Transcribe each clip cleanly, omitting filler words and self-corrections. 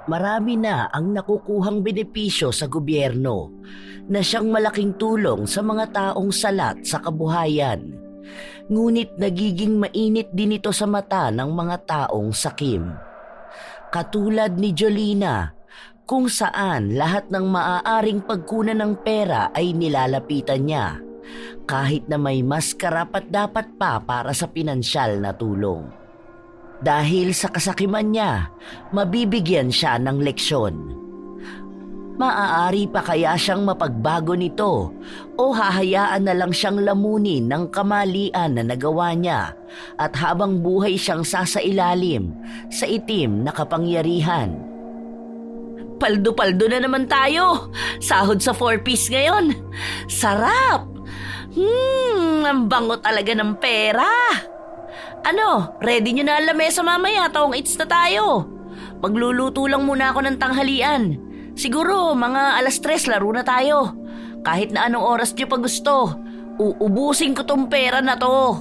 marami na ang nakukuhang benepisyo sa gobyerno na siyang malaking tulong sa mga taong salat sa kabuhayan. Ngunit nagiging mainit din ito sa mata ng mga taong sakim. Katulad ni Jolina, kung saan lahat ng maaaring pagkunan ng pera ay nilalapitan niya, kahit na may mas karapat-dapat pa para sa pinansyal na tulong. Dahil sa kasakiman niya, mabibigyan siya ng leksyon. Maaari pa kaya siyang mapagbago nito o hahayaan na lang siyang lamunin ng kamalian na nagawa niya at habang buhay siyang sasailalim sa itim na kapangyarihan. Paldo-paldo na naman tayo. Sahod sa 4-piece ngayon. Sarap! Ang bango talaga ng pera. Ano, ready nyo na ang lamesa mamaya, taong eats na tayo. Magluluto lang muna ako ng tanghalian. Siguro mga 3:00 laro na tayo. Kahit na anong oras nyo pa gusto, uubusin ko tong pera na to.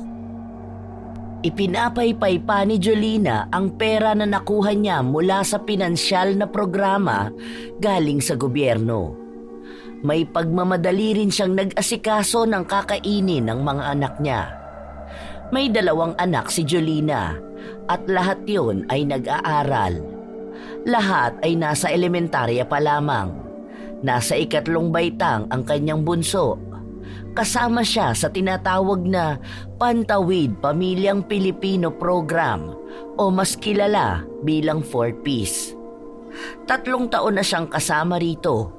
Ipinapaypay pa ni Jolina ang pera na nakuha niya mula sa pinansyal na programa galing sa gobyerno. May pagmamadali rin siyang nag-asikaso ng kakainin ng mga anak niya. May 2 anak si Jolina at lahat yun ay nag-aaral. Lahat ay nasa elementarya pa lamang. Nasa 3 baitang ang kanyang bunso. Kasama siya sa tinatawag na Pantawid Pamilyang Pilipino Program o mas kilala bilang 4-piece. 3 taon na siyang kasama rito,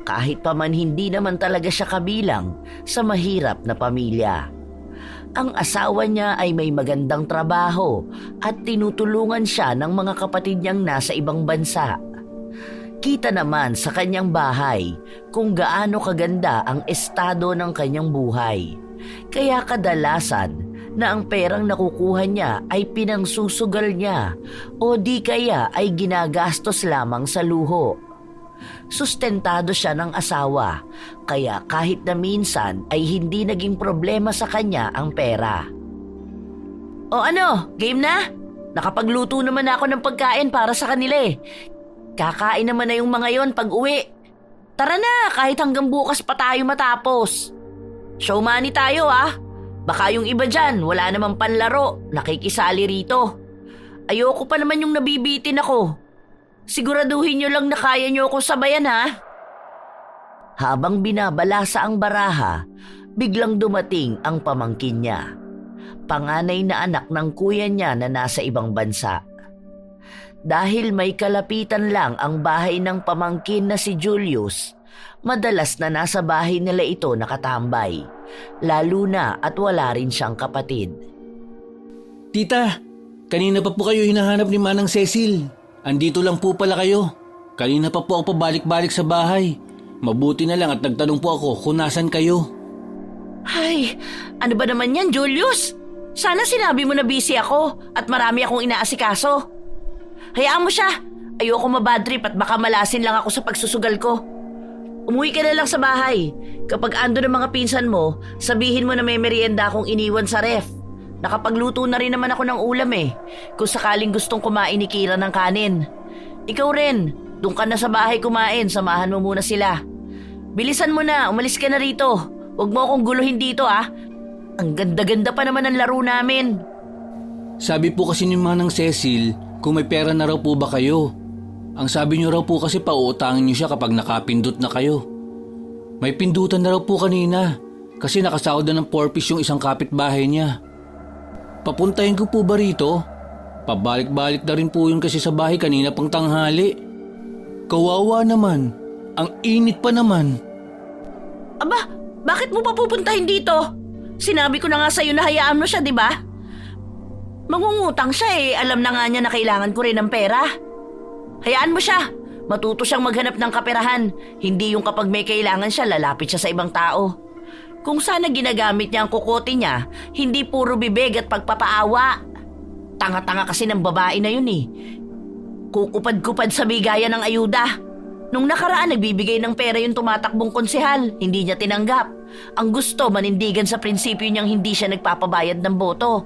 kahit pa man hindi naman talaga siya kabilang sa mahirap na pamilya. Ang asawa niya ay may magandang trabaho at tinutulungan siya ng mga kapatid niyang nasa ibang bansa. Kita naman sa kanyang bahay kung gaano kaganda ang estado ng kanyang buhay. Kaya kadalasan na ang perang nakukuha niya ay pinangsusugal niya o di kaya ay ginagastos lamang sa luho. Sustentado siya ng asawa, kaya kahit na minsan ay hindi naging problema sa kanya ang pera. O ano, game na? Nakapagluto naman ako ng pagkain para sa kanila eh. Kakain naman na yung mga yon pag uwi. Tara na, kahit hanggang bukas pa tayo matapos. Show money tayo ah. Baka yung iba dyan, wala namang panlaro, nakikisali rito. Ayoko pa naman yung nabibitin ako. Siguraduhin nyo lang na kaya nyo ako sabayan ha. Habang binabalasa ang baraha, biglang dumating ang pamangkin niya. Panganay na anak ng kuya niya na nasa ibang bansa. Dahil may kalapitan lang ang bahay ng pamangkin na si Julius, madalas na nasa bahay nila ito nakatambay, lalo na at wala rin siyang kapatid. Tita, kanina pa po kayo hinahanap ni Manang Cecil. Andito lang po pala kayo. Kanina pa po ako pabalik-balik sa bahay. Mabuti na lang at nagtanong po ako kung nasan kayo. Ay, ano ba naman yan, Julius? Sana sinabi mo na busy ako at marami akong inaasikaso. Hayaan mo siya. Ayoko mabadtrip at baka malasin lang ako sa pagsusugal ko. Umuwi ka na lang sa bahay. Kapag ando ng mga pinsan mo, sabihin mo na may merienda akong iniwan sa ref. Nakapagluto na rin naman ako ng ulam eh. Kung sakaling gustong kumain ni Kira ng kanin. Ikaw rin, doon ka na sa bahay kumain. Samahan mo muna sila. Bilisan mo na, umalis ka na rito. Huwag mo akong guluhin dito ah. Ang ganda-ganda pa naman ang laro namin. Sabi po kasi ni Manang Cecil, kung may pera na raw po ba kayo? Ang sabi niyo raw po kasi pauutangin niyo siya kapag nakapindot na kayo. May pindutan na raw po kanina kasi nakasahod na ng 4-piece yung isang kapitbahay niya. Papuntahin ko po ba rito? Pabalik-balik na rin po yun kasi sa bahay kanina pang tanghali. Kawawa naman. Ang init pa naman. Aba, bakit mo pa pupuntahin dito? Sinabi ko na nga sa'yo na hayaan mo siya, di ba? Mangungutang siya eh. Alam na nga niya na kailangan ko rin ng pera. Hayaan mo siya. Matuto siyang maghanap ng kaperahan. Hindi yung kapag may kailangan siya, lalapit siya sa ibang tao. Kung sana ginagamit niya ang kukote niya, hindi puro bibig at pagpapaawa. Tanga-tanga kasi ng babae na yun eh. Kukupad-kupad sa bigaya ng ayuda. Nung nakaraan, nagbibigay ng pera yung tumatakbong konsehal. Hindi niya tinanggap. Ang gusto, manindigan sa prinsipyo niyang hindi siya nagpapabayad ng boto.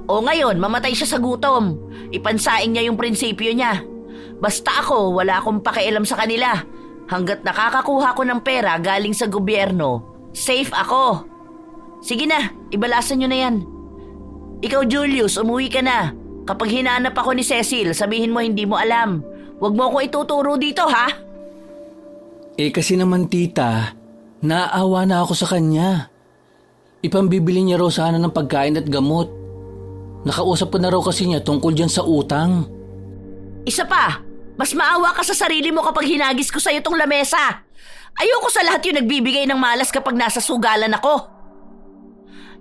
O ngayon, mamatay siya sa gutom. Ipansaing niya yung prinsipyo niya. Basta ako, wala akong pakialam sa kanila. Hanggat nakakakuha ko ng pera galing sa gobyerno, safe ako. Sige na, ibalasan nyo na yan. Ikaw Julius, umuwi ka na. Kapag hinahanap ako ni Cecil, sabihin mo hindi mo alam. Huwag mo ako ituturo dito, ha? Kasi naman tita, naaawa na ako sa kanya. Ipambibili niya raw sana ng pagkain at gamot. Nakausap ko na raw kasi niya tungkol dyan sa utang. Isa pa, mas maawa ka sa sarili mo kapag hinagis ko sa'yo tong lamesa. Ayoko sa lahat yung nagbibigay ng malas kapag nasa sugalan ako.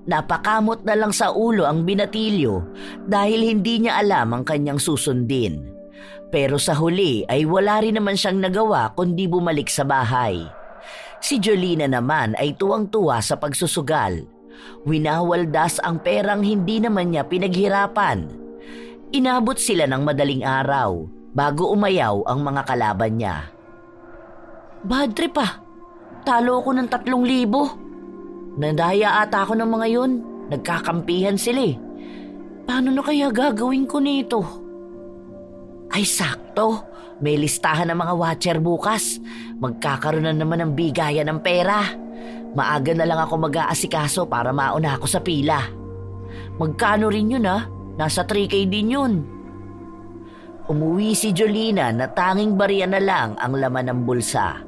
Napakamot na lang sa ulo ang binatilyo dahil hindi niya alam ang kanyang susundin. Pero sa huli ay wala rin naman siyang nagawa kundi bumalik sa bahay. Si Jolina naman ay tuwang-tuwa sa pagsusugal. Winawaldas ang perang hindi naman niya pinaghirapan. Inabot sila ng madaling araw bago umayaw ang mga kalaban niya. Bad trip ah. Talo ako ng 3,000. Nadaya ata ako ng mga yun. Nagkakampihan sila eh. Paano na kaya gagawin ko nito? Ay sakto, may listahan ng mga watcher bukas. Magkakaroon na naman ng bigayan ng pera. Maaga na lang ako mag-aasikaso para mauna ako sa pila. Magkano rin yun ah? Nasa 3K din yun. Umuwi si Jolina na tanging barya na lang ang laman ng bulsa.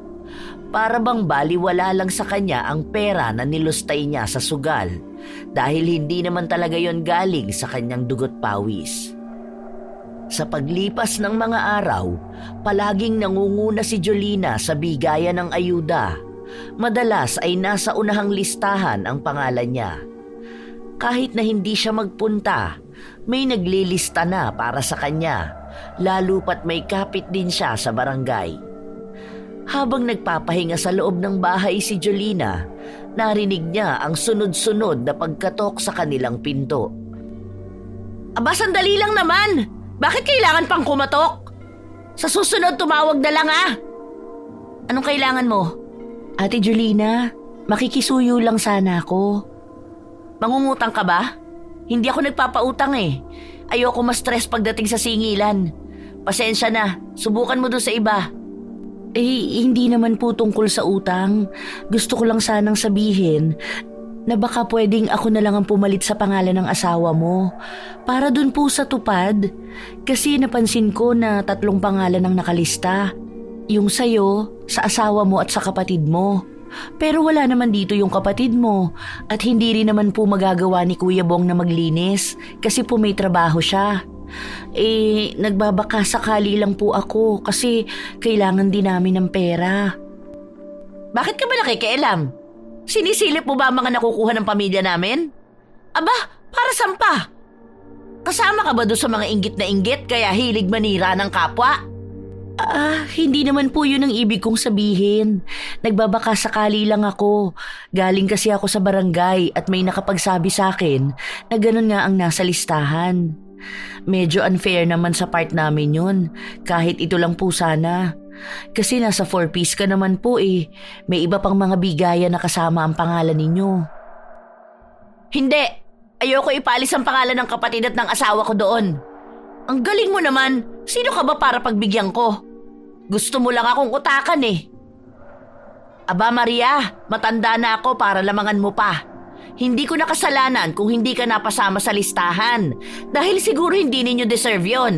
Para bang baliwala lang sa kanya ang pera na nilustay niya sa sugal dahil hindi naman talaga yon galing sa kanyang dugot pawis. Sa paglipas ng mga araw, palaging nangunguna si Jolina sa bigayan ng ayuda. Madalas ay nasa unahang listahan ang pangalan niya. Kahit na hindi siya magpunta, may naglilista na para sa kanya, lalo pat may kapit din siya sa barangay. Habang nagpapahinga sa loob ng bahay si Jolina, narinig niya ang sunod-sunod na pagkatok sa kanilang pinto. Aba, sandali lang naman! Bakit kailangan pang kumatok? Sa susunod, tumawag na lang ah! Anong kailangan mo? Ate Jolina, makikisuyo lang sana ako. Mangungutang ka ba? Hindi ako nagpapautang eh. Ayoko ma-stress pagdating sa singilan. Pasensya na, subukan mo doon sa iba. Hindi naman po tungkol sa utang. Gusto ko lang sanang sabihin na baka pwedeng ako na lang ang pumalit sa pangalan ng asawa mo. Para dun po sa tupad. Kasi napansin ko na 3 pangalan ang nakalista. Yung sa'yo, sa asawa mo at sa kapatid mo. Pero wala naman dito yung kapatid mo. At hindi rin naman po magagawa ni Kuya Bong na maglinis kasi po may trabaho siya. Nagbabaka sakali lang po ako kasi kailangan din namin ng pera. Bakit ka ba nakikialam? Sinisilip mo ba ang mga nakukuha ng pamilya namin? Aba, para saan pa? Kasama ka ba doon sa mga inggit na inggit kaya hilig manira ng kapwa? Hindi naman po yun ang ibig kong sabihin. Nagbabaka sakali lang ako. Galing kasi ako sa barangay at may nakapagsabi sa akin na ganun nga ang nasa listahan. Medyo unfair naman sa part namin yun, kahit ito lang po sana. Kasi nasa 4-piece ka naman po eh. May iba pang mga bigayan na kasama ang pangalan ninyo. Hindi! Ayoko ipalis ang pangalan ng kapatid at ng asawa ko doon. Ang galing mo naman! Sino ka ba para pagbigyan ko? Gusto mo lang akong utakan eh. Aba Maria, matanda na ako para lamangan mo pa. Hindi ko nakasalanan kung hindi ka napasama sa listahan dahil siguro hindi ninyo deserve yon.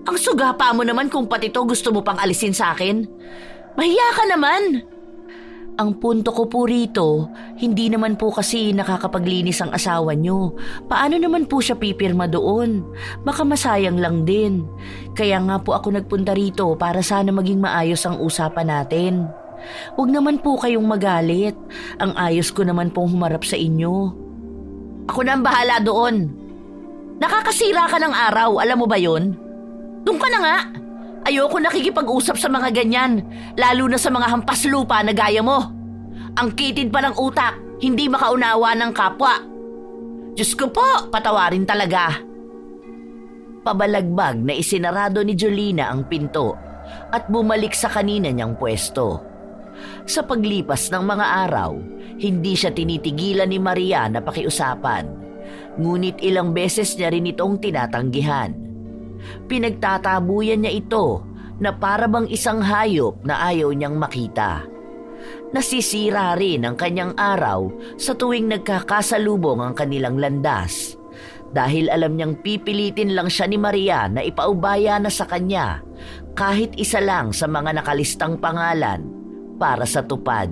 Ang sugapa mo naman kung pati to gusto mo pang alisin sa akin. Mahiya ka naman. Ang punto ko po rito, hindi naman po kasi nakakapaglinis ang asawa nyo. Paano naman po siya pipirma doon? Baka masayang lang din. Kaya nga po ako nagpunta rito para sana maging maayos ang usapan natin. Huwag naman po kayong magalit. Ang ayos ko naman pong humarap sa inyo. Ako na ang bahala doon. Nakakasira ka ng araw, alam mo ba yon? Doon ka na nga. Ayoko nakikipag-usap sa mga ganyan, lalo na sa mga hampas lupa na gaya mo. Ang kitid pa ng utak, hindi makaunawa ng kapwa. Diyos ko po, patawarin talaga. Pabalagbag na isinarado ni Jolina ang pinto at bumalik sa kanina niyang pwesto. Sa paglipas ng mga araw, hindi siya tinitigilan ni Maria na pakiusapan. Ngunit ilang beses niya rin itong tinatanggihan. Pinagtatabuyan niya ito na para bang isang hayop na ayaw niyang makita. Nasisira rin ang kanyang araw sa tuwing nagkakasalubong ang kanilang landas dahil alam niyang pipilitin lang siya ni Maria na ipaubaya na sa kanya kahit isa lang sa mga nakalistang pangalan para sa tupad.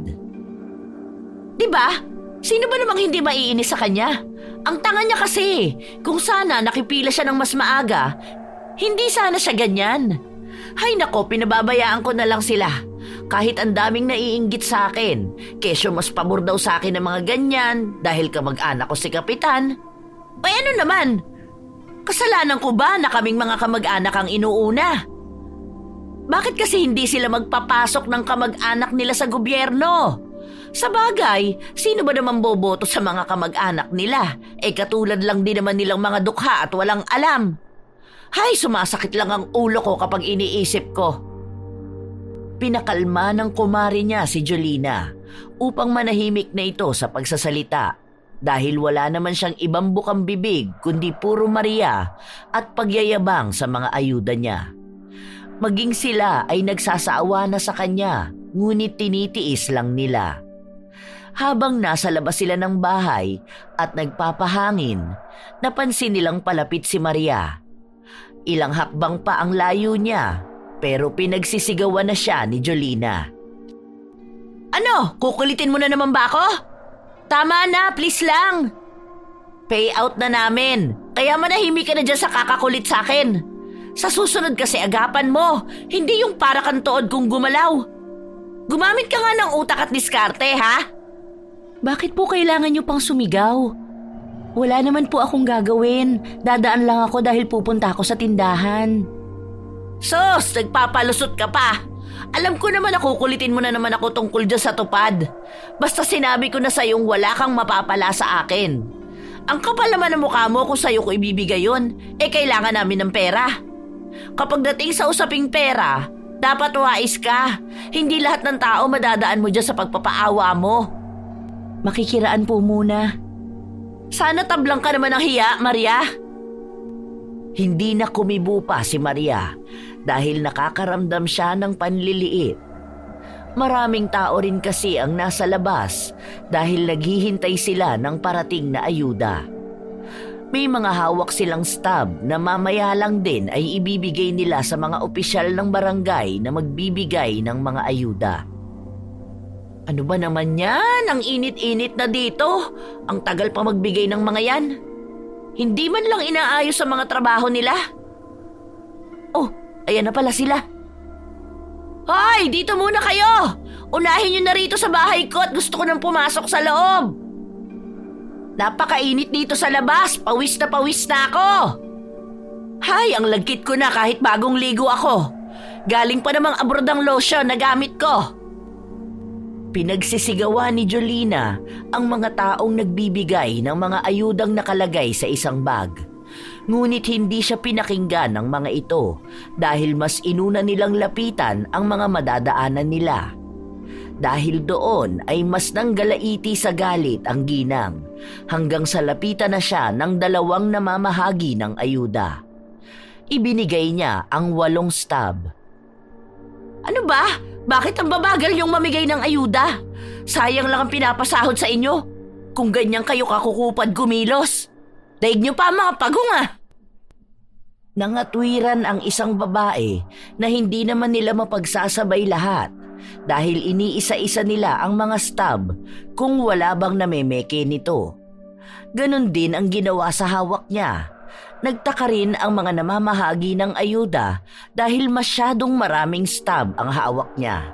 Diba? Sino ba namang hindi maiinis sa kanya? Ang tanga niya kasi. Kung sana nakipila siya ng mas maaga, hindi sana siya ganyan. Hay nako, pinababayaan ko na lang sila. Kahit ang daming naiinggit sa akin, kesyo mas pabor daw sa akin ng mga ganyan dahil kamag-anak ko si Kapitan. Ay ano naman? Kasalanan ko ba na kaming mga kamag-anak ang inuuna? Bakit kasi hindi sila magpapasok ng kamag-anak nila sa gobyerno? Sa bagay, sino ba naman boboto sa mga kamag-anak nila? Katulad lang din naman nilang mga dukha at walang alam. Hay, sumasakit lang ang ulo ko kapag iniisip ko. Pinakalma ng kumari niya si Jolina upang manahimik na ito sa pagsasalita dahil wala naman siyang ibang bukang bibig kundi puro Maria at pagyayabang sa mga ayuda niya. Maging sila ay nagsasaawa na sa kanya, ngunit tinitiis lang nila. Habang nasa labas sila ng bahay at nagpapahangin, napansin nilang palapit si Maria. Ilang hakbang pa ang layo niya, pero pinagsisigawan na siya ni Jolina. Ano? Kukulitin mo na naman ba ako? Tama na, please lang. Payout na namin, kaya manahimik ka na dyan sa kakakulit sa akin. Sa susunod kasi agapan mo, hindi yung para kang tood kung gumalaw. Gumamit ka nga ng utak at diskarte, ha? Bakit po kailangan niyo pang sumigaw? Wala naman po akong gagawin. Dadaan lang ako dahil pupunta ako sa tindahan. Sos, nagpapalusot ka pa. Alam ko naman na kukulitin mo na naman ako tungkol dyan sa tupad. Basta sinabi ko na sa'yong wala kang mapapala sa akin. Ang kapal naman ng mukha mo kung sa'yo ko ibibigay yun, kailangan namin ng pera. Kapag dating sa usaping pera, dapat wais ka. Hindi lahat ng tao madadaan mo dyan sa pagpapaawa mo. Makikiraan po muna. Sana tablang ka naman ng hiya, Maria. Hindi na kumibo pa si Maria dahil nakakaramdam siya ng panliliit. Maraming tao rin kasi ang nasa labas dahil naghihintay sila ng parating na ayuda. May mga hawak silang stab na mamaya lang din ay ibibigay nila sa mga opisyal ng barangay na magbibigay ng mga ayuda. Ano ba naman yan? Ang init-init na dito. Ang tagal pa magbigay ng mga yan. Hindi man lang inaayos sa mga trabaho nila. Oh, ayan na pala sila. Hoy, dito muna kayo! Unahin nyo na rito sa bahay ko at gusto ko nang pumasok sa loob. Napakainit dito sa labas. Pawis na ako. Hay, ang lagkit ko na kahit bagong ligo ako. Galing pa namang abroad ang lotion na gamit ko. Pinagsisigawan ni Jolina ang mga taong nagbibigay ng mga ayudang nakalagay sa isang bag. Ngunit hindi siya pinakinggan ng mga ito dahil mas inuna nilang lapitan ang mga madadaanan nila. Dahil doon ay mas nanggalaiti sa galit ang ginang hanggang sa lapitan na siya ng dalawang namamahagi ng ayuda. Ibinigay niya ang 8 stab. Ano ba? Bakit ang babagal yung mamigay ng ayuda? Sayang lang ang pinapasahod sa inyo. Kung ganyan kayo kakukupad gumilos. Daig niyo pa mga pagong ah. Nangatwiran ang isang babae na hindi naman nila mapagsasabay lahat dahil iniisa-isa nila ang mga stab kung wala bang namemeke nito. Ganon din ang ginawa sa hawak niya. Nagtaka rin ang mga namamahagi ng ayuda dahil masyadong maraming stab ang hawak niya.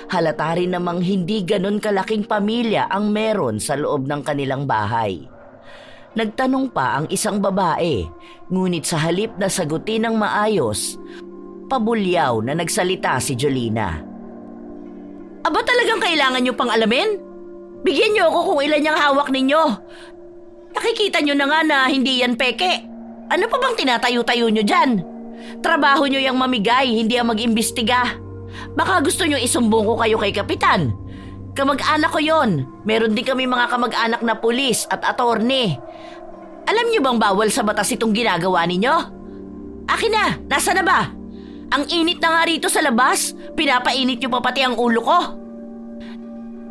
Halata rin namang hindi ganon kalaking pamilya ang meron sa loob ng kanilang bahay. Nagtanong pa ang isang babae, ngunit sa halip na sagutin ng maayos, pabulyaw na nagsalita si Jolina. Aba talagang kailangan niyo pang alamin? Bigyan niyo ako kung ilan yung hawak ninyo. Nakikita niyo na nga na hindi yan peke. Ano pa bang tinatayo-tayo nyo dyan? Trabaho nyo yung mamigay, hindi ang mag-imbestiga. Baka gusto nyo isumbong ko kayo kay Kapitan. Kamag-anak ko yon. Meron din kami mga kamag-anak na pulis at attorney. Alam nyo bang bawal sa batas itong ginagawa ninyo? Akin na, nasa na ba? Ang init na nga rito sa labas. Pinapainit niyo pa pati ang ulo ko.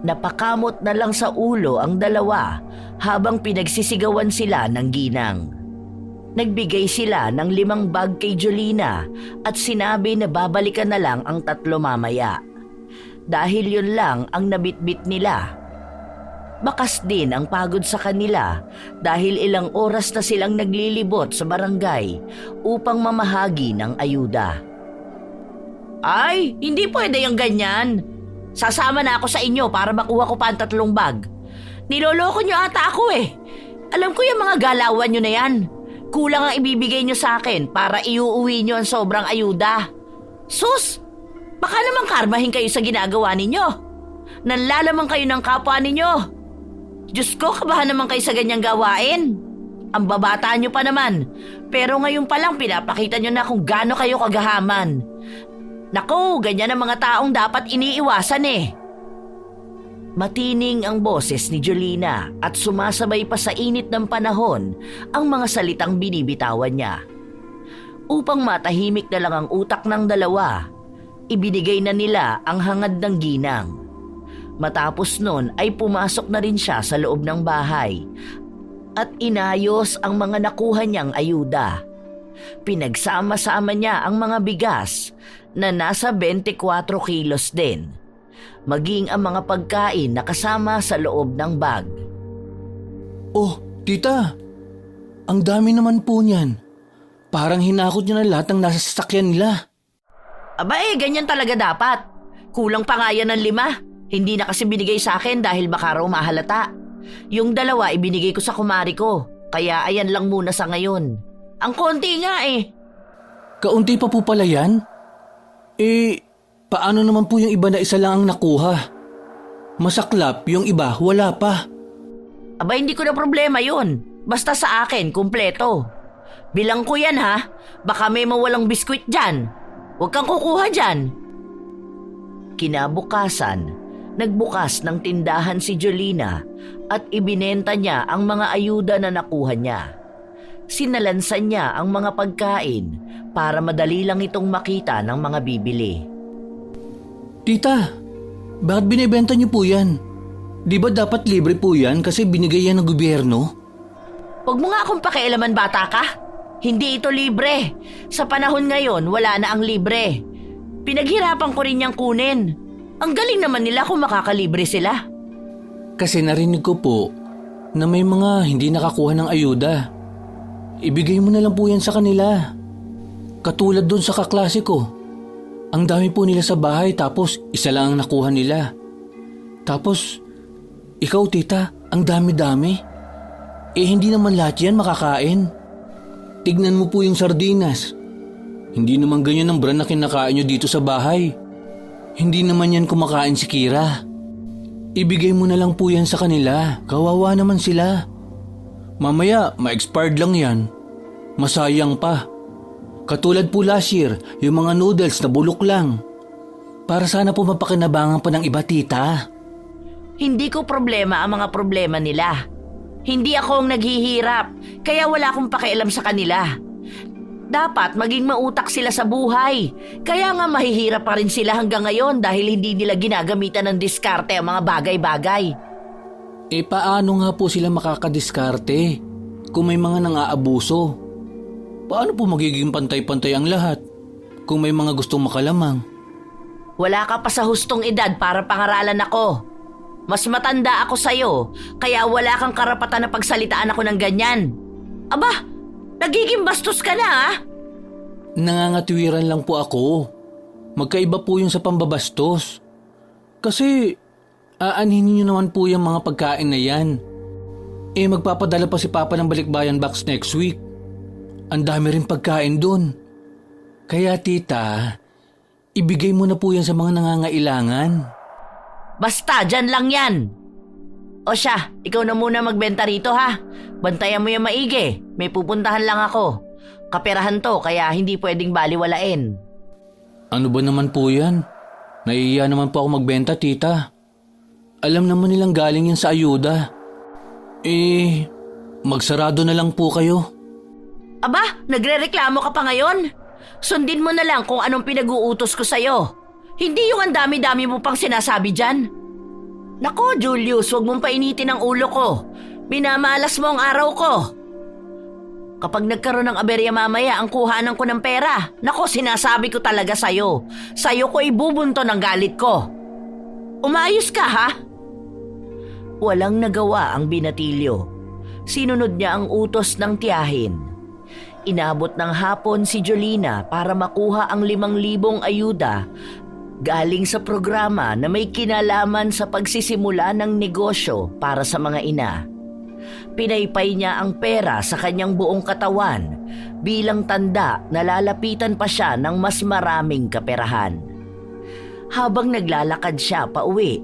Napakamot na lang sa ulo ang dalawa habang pinagsisigawan sila ng ginang. Nagbigay sila ng 5 bag kay Jolina at sinabi na babalikan na lang ang 3 mamaya. Dahil yun lang ang nabitbit nila. Bakas din ang pagod sa kanila dahil ilang oras na silang naglilibot sa barangay upang mamahagi ng ayuda. Ay, hindi pwede yung ganyan. Sasama na ako sa inyo para makuha ko pa ang 3 bag. Niloloko nyo ata ako eh. Alam ko yung mga galawan nyo na yan. Kulang ang ibibigay nyo sa akin para iuuwi nyo ang sobrang ayuda. Sus! Baka naman karmahin kayo sa ginagawa ninyo. Nanlalaman kayo ng kapwa ninyo. Diyos ko, kabahan naman kayo sa ganyang gawain. Ang babata nyo pa naman. Pero ngayon pa lang pinapakita nyo na kung gaano kayo kagahaman. Naku, ganyan ang mga taong dapat iniiwasan eh. Matining ang boses ni Jolina at sumasabay pa sa init ng panahon ang mga salitang binibitawan niya. Upang matahimik na lang ang utak ng dalawa, ibinigay na nila ang hangad ng ginang. Matapos nun ay pumasok na rin siya sa loob ng bahay at inayos ang mga nakuha niyang ayuda. Pinagsama-sama niya ang mga bigas na nasa 24 kilos din, maging ang mga pagkain na kasama sa loob ng bag. Oh, tita, ang dami naman po niyan. Parang hinakot niyo na lahat ng nasa sasakyan nila. Aba ganyan talaga dapat. Kulang pa nga yan ng 5. Hindi na kasi binigay sa akin dahil baka raw mahalata. Yung 2 ibinigay ko sa kumari ko, kaya ayan lang muna sa ngayon. Ang konti nga eh. Kaunti pa po pala yan? Paano naman po yung iba na isa lang ang nakuha? Masaklap, yung iba wala pa. Aba hindi ko na problema yun. Basta sa akin, kumpleto. Bilang ko yan ha, baka may mawalang biskwit dyan. Huwag kang kukuha dyan. Kinabukasan, nagbukas ng tindahan si Jolina at ibinenta niya ang mga ayuda na nakuha niya. Sinalansan niya ang mga pagkain para madali lang itong makita ng mga bibili. Tita, bakit binibenta niyo po yan? Di ba dapat libre po yan kasi binigay yan ng gobyerno? Huwag mo nga akong pakialaman, bata ka. Hindi ito libre. Sa panahon ngayon, wala na ang libre. Pinaghirapan ko rin niyang kunin. Ang galing naman nila kung makakalibre sila. Kasi narinig ko po na may mga hindi nakakuha ng ayuda. Ibigay mo na lang po yan sa kanila. Katulad doon sa kaklase ko. Ang dami po nila sa bahay tapos isa lang ang nakuha nila. Tapos, ikaw tita, ang dami-dami. Hindi naman lahat yan makakain. Tignan mo po yung sardinas. Hindi naman ganyan ang brand na kinakain nyo dito sa bahay. Hindi naman yan kumakain si Kira. Ibigay mo na lang po yan sa kanila. Kawawa naman sila. Mamaya, ma-expired lang yan. Masayang pa. Katulad po last year, yung mga noodles na bulok lang. Para sana po mapakinabangan pa ng iba, tita. Hindi ko problema ang mga problema nila. Hindi ako ang naghihirap, kaya wala akong pakialam sa kanila. Dapat maging mautak sila sa buhay. Kaya nga mahihirap pa rin sila hanggang ngayon dahil hindi nila ginagamitan ng diskarte ang mga bagay-bagay. Paano nga po sila makakadiskarte kung may mga nang-aabuso? Paano po magiging pantay-pantay ang lahat kung may mga gustong makalamang? Wala ka pa sa hustong edad para pangaralan ako. Mas matanda ako sa'yo, kaya wala kang karapatan na pagsalitaan ako ng ganyan. Aba, nagiging bastos ka na ah. Nangangatwiran lang po ako. Magkaiba po yun sa pambabastos. Kasi aanhin niyo naman po yung mga pagkain na yan. Magpapadala pa si Papa ng Balikbayan box next week. Ang dami rin pagkain dun. Kaya tita, ibigay mo na po yan sa mga nangangailangan. Basta, dyan lang yan. O siya, ikaw na muna magbenta rito ha. Bantayan mo yung maigi. May pupuntahan lang ako. Kaperahan to, kaya hindi pwedeng baliwalain. Ano ba naman po yan? Naiiya naman po ako magbenta, tita. Alam naman nilang galing yan sa ayuda. Magsarado na lang po kayo. Aba, nagrereklamo ka pa ngayon? Sundin mo na lang kung anong pinag-uutos ko sa'yo. Hindi yung ang dami-dami mo pang sinasabi dyan. Nako, Julius, huwag mong painitin ang ulo ko. Minamalas mo ang araw ko. Kapag nagkaroon ng aberya mamaya ang kuhanan ko ng pera, nako, sinasabi ko talaga sa'yo. Sa'yo ko ibubunto ng galit ko. Umayos ka, ha? Walang nagawa ang binatilyo. Sinunod niya ang utos ng tiyahin. Inabot ng hapon si Jolina para makuha ang 5,000 ayuda galing sa programa na may kinalaman sa pagsisimula ng negosyo para sa mga ina. Pinaypay niya ang pera sa kanyang buong katawan bilang tanda na lalapitan pa siya ng mas maraming kaperahan. Habang naglalakad siya pauwi,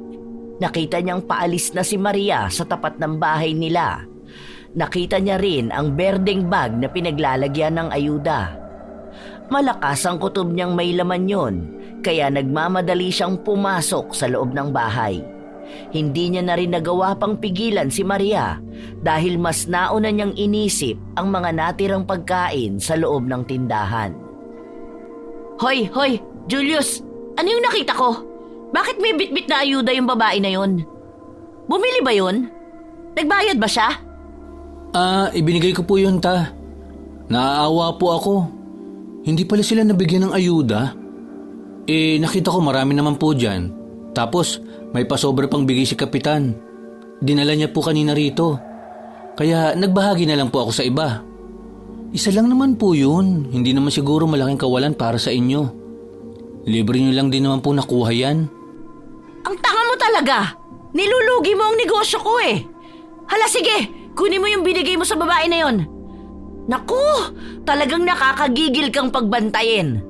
nakita niyang paalis na si Maria sa tapat ng bahay nila. Nakita niya rin ang berdeng bag na pinaglalagyan ng ayuda. Malakas ang kutob niyang may laman yon, kaya nagmamadali siyang pumasok sa loob ng bahay. Hindi niya na rin nagawa pang pigilan si Maria dahil mas nauna niyang inisip ang mga natirang pagkain sa loob ng tindahan. Hoy, Julius! Ano yung nakita ko? Bakit may bitbit na ayuda yung babae na yon? Bumili ba yon? Nagbayad ba siya? Ibinigay ko po yun, ta. Naaawa po ako. Hindi pala sila nabigyan ng ayuda. Nakita ko marami naman po dyan. Tapos, may pasobra pang bigay si Kapitan. Dinala niya po kanina rito. Kaya nagbahagi na lang po ako sa iba. Isa lang naman po yun. Hindi naman siguro malaking kawalan para sa inyo. Libre niyo lang din naman po nakuha yan. Ang tanga mo talaga! Nilulugi mo ang negosyo ko eh! Hala sige, kunin mo yung binigay mo sa babae na yon. Naku, talagang nakakagigil kang pagbantayin.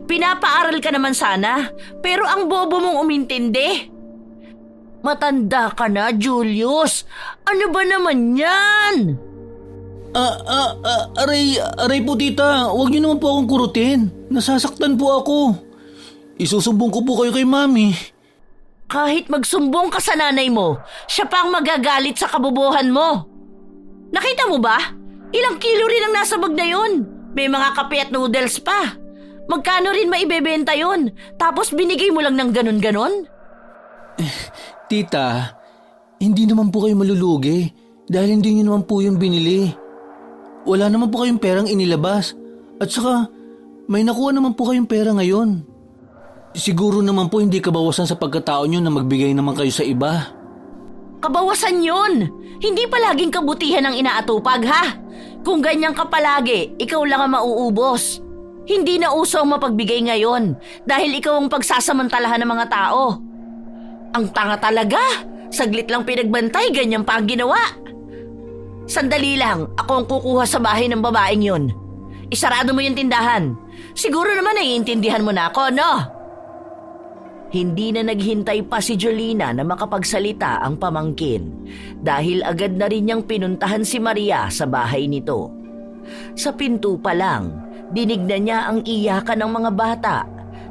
Pinapaaral ka naman sana, pero ang bobo mong umintindi. Matanda ka na, Julius. Ano ba naman yan? Aray po tita, huwag niyo naman po akong kurutin. Nasasaktan po ako. Isusumbong ko po kayo kay Mami. Kahit magsumbong ka sa nanay mo, siya pa ang magagalit sa kabubuhan mo. Nakita mo ba? Ilang kilo rin ang nasa bag na yun. May mga kape at noodles pa. Magkano rin maibebenta yun? Tapos binigay mo lang ng ganon-ganon? Tita, hindi naman po kayo malulugi dahil hindi niyo naman po yung binili. Wala naman po kayong perang inilabas. At saka, may nakuha naman po kayong pera ngayon. Siguro naman po hindi kabawasan sa pagkatao niyo na magbigay naman kayo sa iba. Kabawasan yun! Hindi palaging kabutihan ang inaatupag, ha? Kung ganyan ka palagi, ikaw lang ang mauubos. Hindi na uso ang mapagbigay ngayon dahil ikaw ang pagsasamantalahan ng mga tao. Ang tanga talaga! Saglit lang pinagbantay, ganyan pa ang ginawa. Sandali lang, ako ang kukuha sa bahay ng babaeng yun. Isarado mo yung tindahan. Siguro naman naiintindihan mo na ako, no? Hindi na naghintay pa si Jolina na makapagsalita ang pamangkin dahil agad na rin niyang pinuntahan si Maria sa bahay nito. Sa pinto pa lang, dinig na niya ang iyakan ng mga bata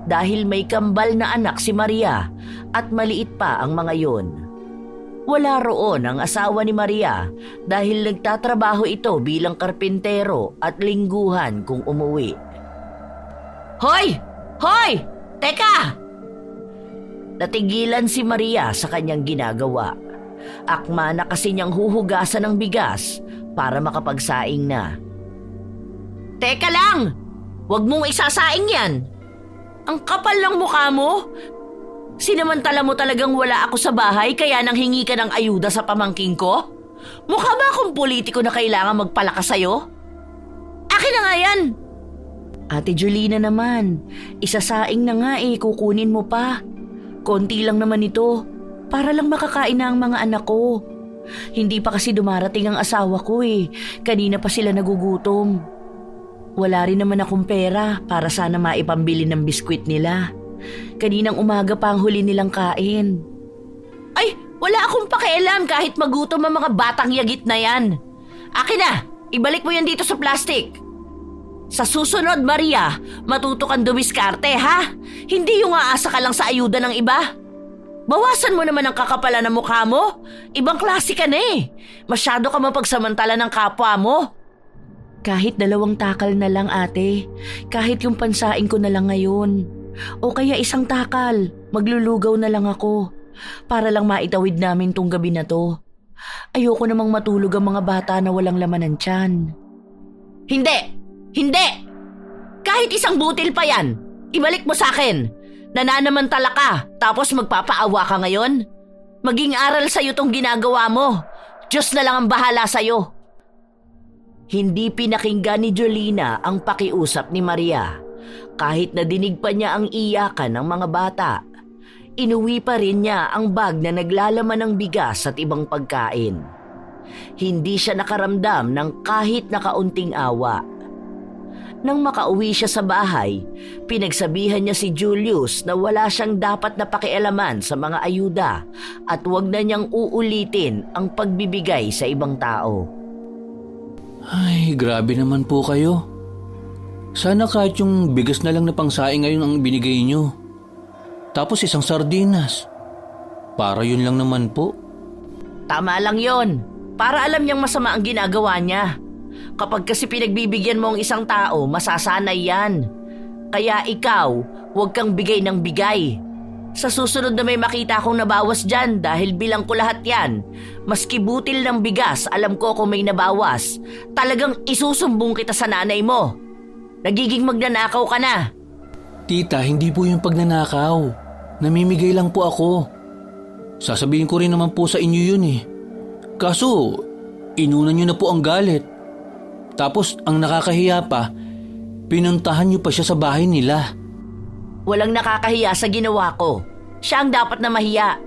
dahil may kambal na anak si Maria at maliit pa ang mga yon. Wala roon ang asawa ni Maria dahil nagtatrabaho ito bilang karpintero at lingguhan kung umuwi. Hoy! Hoy! Teka! Natigilan si Maria sa kanyang ginagawa. Akma na kasi niyang huhugasan ng bigas para makapagsaing na. Teka lang! Huwag mong isasaing yan! Ang kapal ng mukha mo! Sinamantala mo talagang wala ako sa bahay kaya nang hingi ka ng ayuda sa pamangking ko? Mukha ba akong politiko na kailangan magpalakas sa'yo? Akin na nga yan! Ate Jolina naman, isasaing na nga kukunin mo pa. Konti lang naman ito, para lang makakain na ang mga anak ko. Hindi pa kasi dumarating ang asawa ko kanina pa sila nagugutom. Wala rin naman akong pera para sana maipambili ng biskwit nila. Kaninang umaga pa ang huli nilang kain. Ay, wala akong pakialam kahit magutom ang mga batang yagit na yan. Akin na, ibalik mo yan dito sa plastic. Sa susunod, Maria, matuto kang dumiskarte, ha? Hindi yung aasa ka lang sa ayuda ng iba. Bawasan mo naman ang kakapalan ng mukha mo. Ibang klase ka na Masyado ka mapagsamantala ng kapwa mo. Kahit 2 takal na lang ate, kahit yung pansaing ko na lang ngayon. O kaya 1 takal, maglulugaw na lang ako. Para lang maitawid namin tong gabi na to. Ayoko namang matulog ang mga bata na walang laman ng tiyan. Hindi! Hindi! Kahit 1 butil pa yan, ibalik mo sa akin. Nananamantala ka, tapos magpapaawa ka ngayon? Maging aral sa'yo tong ginagawa mo. Diyos na lang ang bahala sa'yo. Hindi pinakinggan ni Jolina ang pakiusap ni Maria. Kahit nadinig pa niya ang iyakan ng mga bata, inuwi pa rin niya ang bag na naglalaman ng bigas at ibang pagkain. Hindi siya nakaramdam ng kahit na kaunting awa. Nang makauwi siya sa bahay, pinagsabihan niya si Julius na wala siyang dapat na pakialaman sa mga ayuda at huwag na niyang uulitin ang pagbibigay sa ibang tao. Ay, grabe naman po kayo. Sana kahit yung bigas na lang na pangsaing ngayon ang binigay nyo. Tapos 1 sardinas. Para yun lang naman po. Tama lang yon. Para alam niyang masama ang ginagawa niya. Kapag kasi pinagbibigyan mo ang isang tao, masasanay yan. Kaya ikaw, huwag kang bigay ng bigay. Sa susunod na may makita akong nabawas dyan dahil bilang ko lahat yan, maski butil ng bigas, alam ko kung may nabawas, talagang isusumbong kita sa nanay mo. Nagiging magnanakaw ka na. Tita, hindi po yung pagnanakaw. Namimigay lang po ako. Sasabihin ko rin naman po sa inyo yun eh. Kaso, inunan nyo na po ang galit. Tapos, ang nakakahiya pa, pinuntahan nyo pa siya sa bahay nila. Walang nakakahiya sa ginawa ko. Siya ang dapat na mahiya.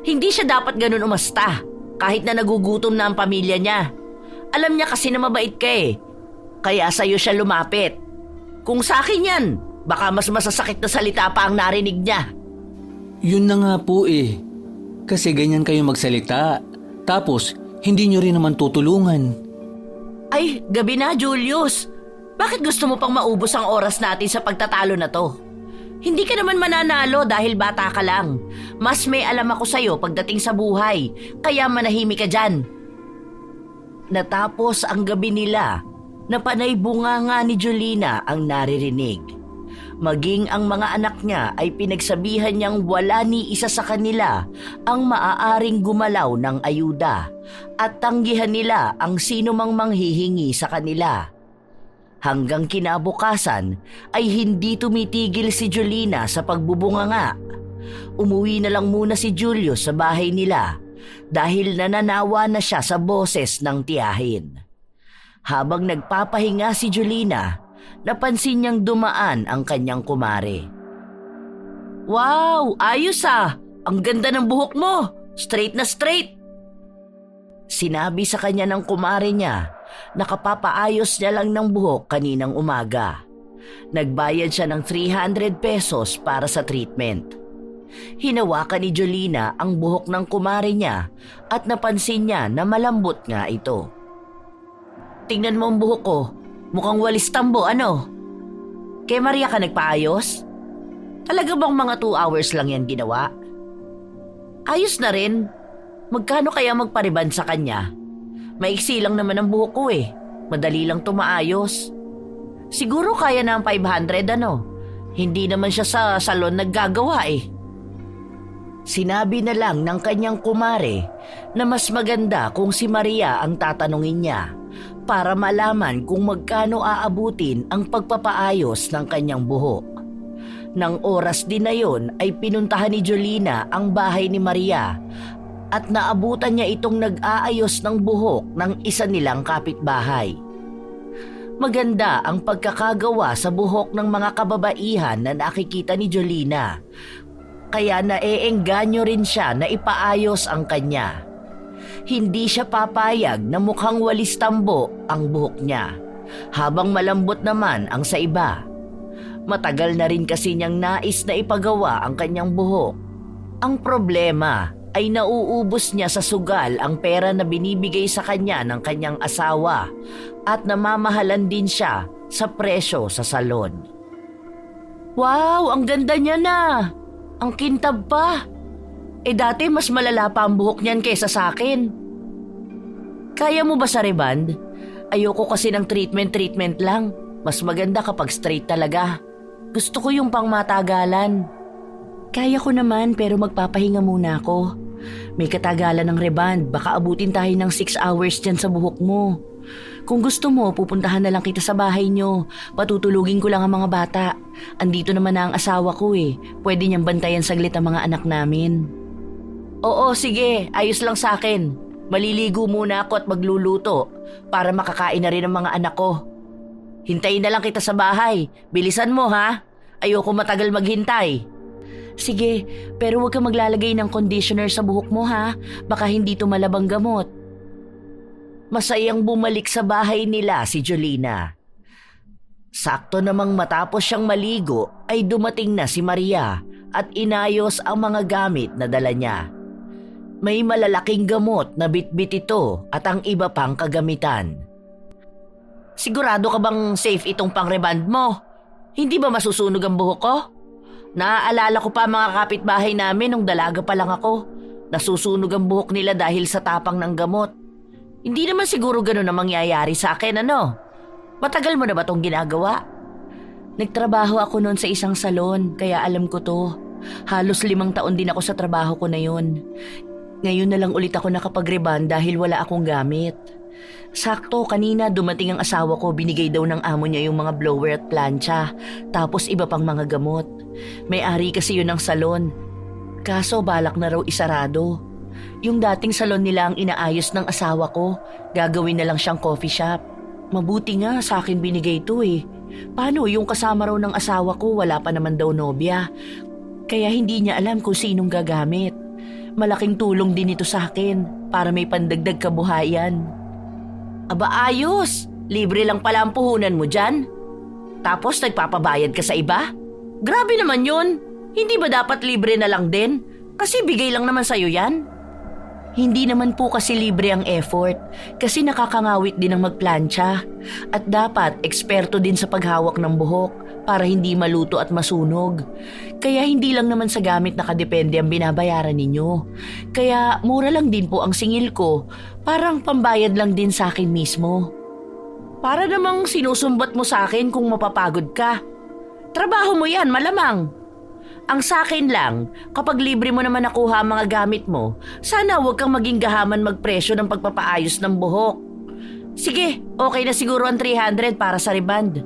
Hindi siya dapat ganun umasta, kahit na nagugutom na ang pamilya niya. Alam niya kasi na mabait ka eh. Kaya sa'yo siya lumapit. Kung sa akin yan, baka mas masasakit na salita pa ang narinig niya. Yun na nga po eh. Kasi ganyan kayo magsalita. Tapos, hindi nyo rin naman tutulungan. Ay, gabi na, Julius. Bakit gusto mo pang maubos ang oras natin sa pagtatalo na to? Hindi ka naman mananalo dahil bata ka lang. Mas may alam ako sa'yo pagdating sa buhay, kaya manahimik ka dyan. Natapos ang gabi nila, na panay bunganga ni Jolina ang naririnig. Maging ang mga anak niya ay pinagsabihan niyang wala ni isa sa kanila ang maaaring gumalaw ng ayuda at tanggihan nila ang sino mang manghihingi sa kanila. Hanggang kinabukasan ay hindi tumitigil si Jolina sa pagbubunganga. Umuwi na lang muna si Julius sa bahay nila dahil nananawa na siya sa boses ng tiyahin. Habang nagpapahinga si Jolina, napansin niyang dumaan ang kanyang kumare. Wow! Ayos ah! Ang ganda ng buhok mo! Straight na straight! Sinabi sa kanya ng kumare niya na kapapaayos niya lang ng buhok kaninang umaga. Nagbayad siya ng 300 pesos para sa treatment. Hinawakan ni Jolina ang buhok ng kumare niya at napansin niya na malambot nga ito. Tingnan mo ang buhok ko. Mukhang walis tambo, ano? Kay Maria ka nagpaayos? Talaga bang mga 2 hours lang yan ginawa? Ayos na rin. Magkano kaya magpariban sa kanya? Maiksi lang naman ang buhok ko eh. Madali lang tumaayos. Siguro kaya na ang 500 ano? Hindi naman siya sa salon naggagawa eh. Sinabi na lang ng kanyang kumare na mas maganda kung si Maria ang tatanungin niya para malaman kung magkano aabutin ang pagpapaayos ng kanyang buhok. Nang oras din na yon ay pinuntahan ni Jolina ang bahay ni Maria at naabutan niya itong nag-aayos ng buhok ng isa nilang kapitbahay. Maganda ang pagkakagawa sa buhok ng mga kababaihan na nakikita ni Jolina, kaya naeengganyo rin siya na ipaayos ang kanya. Hindi siya papayag na mukhang walis tambo ang buhok niya, habang malambot naman ang sa iba. Matagal na rin kasi niyang nais na ipagawa ang kanyang buhok. Ang problema ay nauubos niya sa sugal ang pera na binibigay sa kanya ng kanyang asawa at namamahalan din siya sa presyo sa salon. Wow, ang ganda niya na! Ang kintab pa! Dati mas malala pa ang buhok niyan kaysa sa akin. Kaya mo ba sa reband? Ayoko kasi ng treatment lang. Mas maganda kapag straight talaga. Gusto ko yung pangmatagalan. Kaya ko naman pero magpapahinga muna ako. May katagalan ng reband, baka abutin tayo ng 6 hours dyan sa buhok mo. Kung gusto mo, pupuntahan na lang kita sa bahay nyo. Patutulugin ko lang ang mga bata. Andito naman na ang asawa ko eh. Pwede niyang bantayan saglit ang mga anak namin. Oo, sige. Ayos lang sa akin. Maliligo muna ako at magluluto para makakain na rin ang mga anak ko. Hintayin na lang kita sa bahay. Bilisan mo ha. Ayoko matagal maghintay. Sige, pero huwag kang maglalagay ng conditioner sa buhok mo ha. Baka hindi tumalabang gamot. Masayang bumalik sa bahay nila si Jolina. Sakto namang matapos siyang maligo ay dumating na si Maria at inayos ang mga gamit na dala niya. May malalaking gamot na bitbit ito at ang iba pang kagamitan. Sigurado ka bang safe itong pang-reband mo? Hindi ba masusunog ang buhok ko? Naaalala ko pa mga kapitbahay namin nung dalaga pa lang ako. Nasusunog ang buhok nila dahil sa tapang ng gamot. Hindi naman siguro ganun ang mangyayari sa akin, ano? Matagal mo na ba itong ginagawa? Nagtrabaho ako noon sa isang salon, kaya alam ko to. Halos 5 taon din ako sa trabaho ko na yun. Ngayon na lang ulit ako nakapag-reband dahil wala akong gamit. Sakto, kanina dumating ang asawa ko, binigay daw ng amo niya yung mga blower at plancha, tapos iba pang mga gamot. May-ari kasi yun ng salon. Kaso balak na raw isarado. Yung dating salon nila ang inaayos ng asawa ko, gagawin na lang siyang coffee shop. Mabuti nga sa akin binigay ito eh. Paano yung kasama raw ng asawa ko, wala pa naman daw nobya. Kaya hindi niya alam kung sinong gagamit. Malaking tulong din ito sa akin para may pandagdag kabuhayan. Aba ayos, libre lang pala ang puhunan mo dyan. Tapos nagpapabayad ka sa iba? Grabe naman yun. Hindi ba dapat libre na lang din? Kasi bigay lang naman sa'yo yan. Hindi naman po kasi libre ang effort kasi nakakangawit din ang magplantsa at dapat eksperto din sa paghawak ng buhok para hindi maluto at masunog. Kaya hindi lang naman sa gamit nakadepende ang binabayaran ninyo. Kaya mura lang din po ang singil ko, parang pambayad lang din sa akin mismo. Para namang sinusumbat mo sa akin kung mapapagod ka. Trabaho mo yan, malamang. Ang sakin lang, kapag libre mo naman nakuha ang mga gamit mo, sana huwag kang maging gahaman magpresyo ng pagpapaayos ng buhok. Sige, okay na siguro ang 300 para sa reband.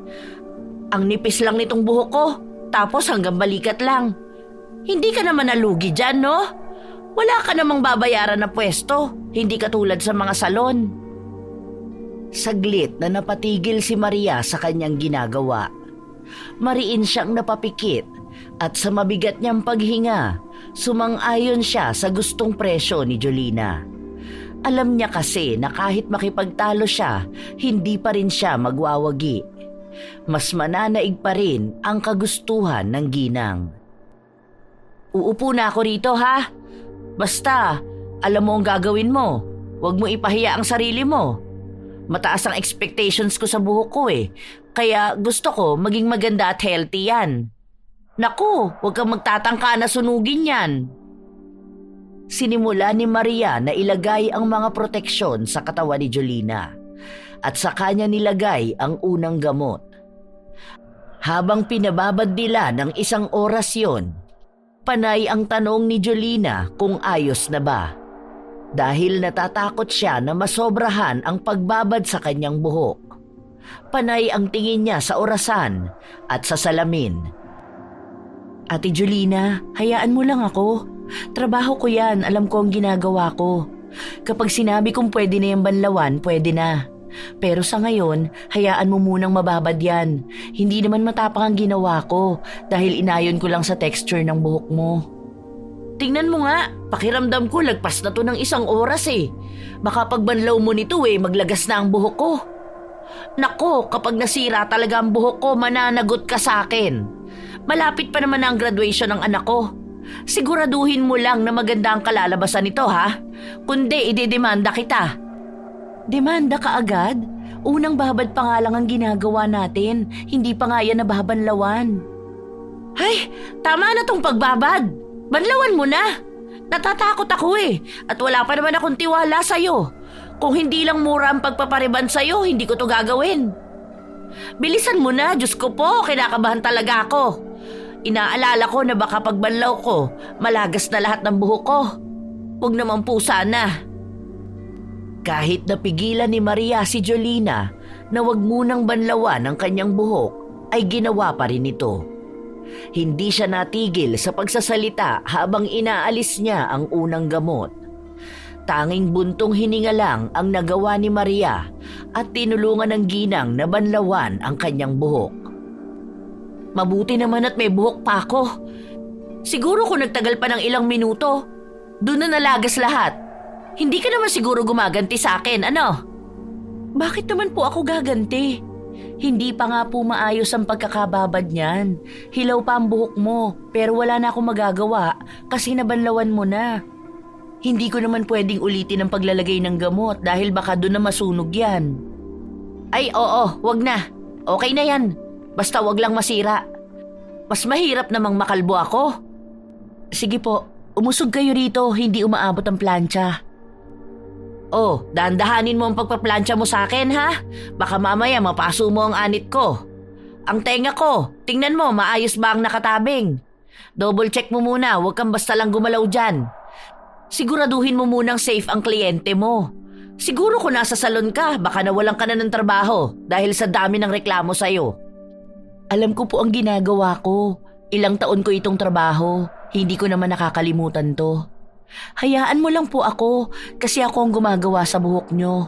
Ang nipis lang nitong buhok ko, tapos hanggang balikat lang. Hindi ka naman nalugi dyan, no? Wala ka namang babayaran na pwesto, hindi katulad sa mga salon. Saglit na napatigil si Maria sa kanyang ginagawa. Mariin siyang napapikit at sa mabigat niyang paghinga, sumang-ayon siya sa gustong presyo ni Jolina. Alam niya kasi na kahit makipagtalo siya, hindi pa rin siya magwawagi. Mas mananaig pa rin ang kagustuhan ng ginang. Uupo na ako rito ha. Basta, alam mo ang gagawin mo. Huwag mo ipahiya ang sarili mo. Mataas ang expectations ko sa buhok ko eh. Kaya gusto ko maging maganda at healthy yan. Naku, huwag kang magtatangka na sunugin yan. Sinimula ni Maria na ilagay ang mga proteksyon sa katawan ni Jolina at sa kanya nilagay ang unang gamot. Habang pinababad nila ng 1 oras yon, panay ang tanong ni Jolina kung ayos na ba. Dahil natatakot siya na masobrahan ang pagbabad sa kanyang buhok. Panay ang tingin niya sa orasan at sa salamin. Ate Jolina, hayaan mo lang ako. Trabaho ko yan, alam ko ang ginagawa ko. Kapag sinabi kong pwede na yung banlawan, pwede na. Pero sa ngayon, hayaan mo munang mababad yan. Hindi naman matapang ang ginawa ko dahil inayon ko lang sa texture ng buhok mo. Tingnan mo nga, pakiramdam ko lagpas na to ng 1 oras eh. Baka pag banlaw mo nito maglagas na ang buhok ko. Nako, kapag nasira talaga ang buhok ko, mananagot ka sa akin. Malapit pa naman ang graduation ng anak ko. Siguraduhin mo lang na maganda ang kalalabasan nito ha. Kundi idedemanda kita. Demanda ka agad? Unang babad pa nga lang ang ginagawa natin. Hindi pa nga yan nababanlawan. Ay, tama na tong pagbabad. Banlawan mo na. Natatakot ako eh. At wala pa naman akong tiwala sa'yo. Kung hindi lang mura ang pagpapariban sa'yo, hindi ko to gagawin. Bilisan mo na, Diyos ko po, kinakabahan talaga ako. Inaalala ko na baka pagbanlaw ko, malagas na lahat ng buhok ko. Huwag naman po sana. Kahit napigilan ni Maria si Jolina na wag munang banlawan ang kanyang buhok, ay ginawa pa rin ito. Hindi siya natigil sa pagsasalita habang inaalis niya ang unang gamot. Tanging buntong hininga lang ang nagawa ni Maria at tinulungan ng ginang na banlawan ang kanyang buhok. Mabuti naman at may buhok pa ako. Siguro kung nagtagal pa ng ilang minuto, doon na nalagas lahat. Hindi ka naman siguro gumaganti sa akin, ano? Bakit naman po ako gaganti? Hindi pa nga po maayos ang pagkakababad niyan. Hilaw pa ang buhok mo, pero wala na akong magagawa kasi nabanlawan mo na. Hindi ko naman pwedeng ulitin ang paglalagay ng gamot dahil baka doon na masunog yan. Ay oo, wag na. Okay na yan. Basta wag lang masira. Mas mahirap namang makalbo ako. Sige po, umusog kayo rito, hindi umaabot ang plancha. Oh, dahan-dahanin mo ang pagpaplantsa mo sa akin, ha? Baka mamaya mapaso mo ang anit ko. Ang tenga ko, tingnan mo, maayos ba ang nakatabing? Double check mo muna, huwag kang basta lang gumalaw dyan. Siguraduhin mo munang safe ang kliyente mo. Siguro kung nasa salon ka, baka nawalan ka na ng trabaho dahil sa dami ng reklamo sa'yo. Alam ko po ang ginagawa ko. Ilang taon ko itong trabaho. Hindi ko naman nakakalimutan to. Hayaan mo lang po ako kasi ako ang gumagawa sa buhok nyo.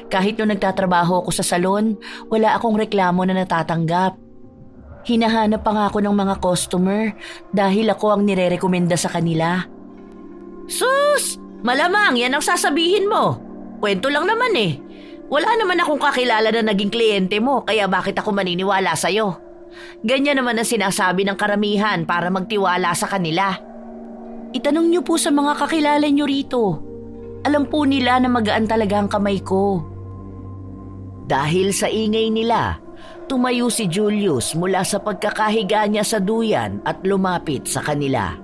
Kahit nung nagtatrabaho ako sa salon, wala akong reklamo na natatanggap. Hinahanap pa nga ako ng mga customer dahil ako ang nirerekomenda sa kanila. Sus! Malamang yan ang sasabihin mo. Kwento lang naman eh. Wala naman akong kakilala na naging kliyente mo kaya bakit ako maniniwala sa'yo? Ganyan naman ang sinasabi ng karamihan para magtiwala sa kanila. Itanong niyo po sa mga kakilala niyo rito. Alam po nila na magaan talaga ang kamay ko. Dahil sa ingay nila, tumayo si Julius mula sa pagkakahiga niya sa duyan at lumapit sa kanila.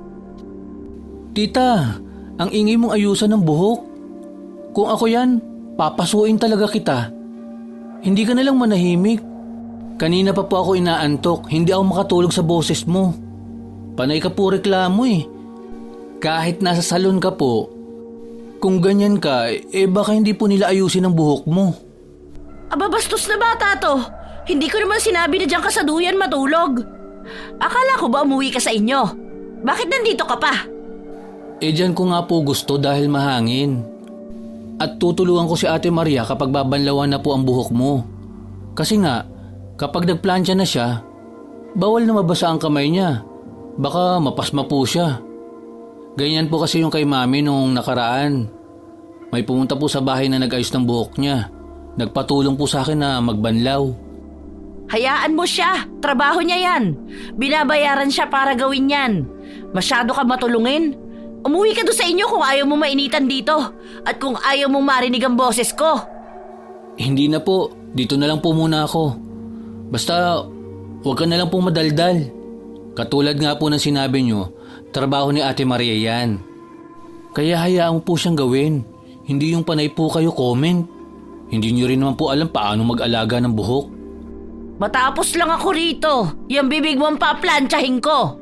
Tita, ang ingay mong ayusan ng buhok. Kung ako yan, papasuin talaga kita. Hindi ka nalang manahimik. Kanina pa po ako inaantok, hindi ako makatulog sa boses mo. Panay ka po reklamo eh. Kahit nasa salon ka po, kung ganyan ka, baka hindi po nila ayusin ang buhok mo. Aba bastos na bata to. Hindi ko naman sinabi na diyan ka sa duyan matulog. Akala ko ba umuwi ka sa inyo? Bakit nandito ka pa? Diyan ko nga po gusto dahil mahangin. At tutulungan ko si Ate Maria kapag babanlawan na po ang buhok mo. Kasi nga, kapag nagplansya na siya, bawal na mabasa ang kamay niya. Baka mapasma po siya. Ganyan po kasi yung kay Mami nung nakaraan. May pumunta po sa bahay na nag-ayos ng buhok niya. Nagpatulong po sa akin na magbanlaw. Hayaan mo siya. Trabaho niya yan. Binabayaran siya para gawin yan. Masyado ka matulungin. Umuwi ka doon sa inyo kung ayaw mo mainitan dito. At kung ayaw mong marinig ang boses ko. Hindi na po. Dito na lang po muna ako. Basta, huwag ka na lang pong madaldal. Katulad nga po ng sinabi nyo, trabaho ni Ate Maria yan. Kaya hayaan mo po siyang gawin. Hindi yung panay po kayo comment. Hindi nyo rin naman po alam paano mag-alaga ng buhok. Matapos lang ako rito. Yung bibig mong paplantsahin ko.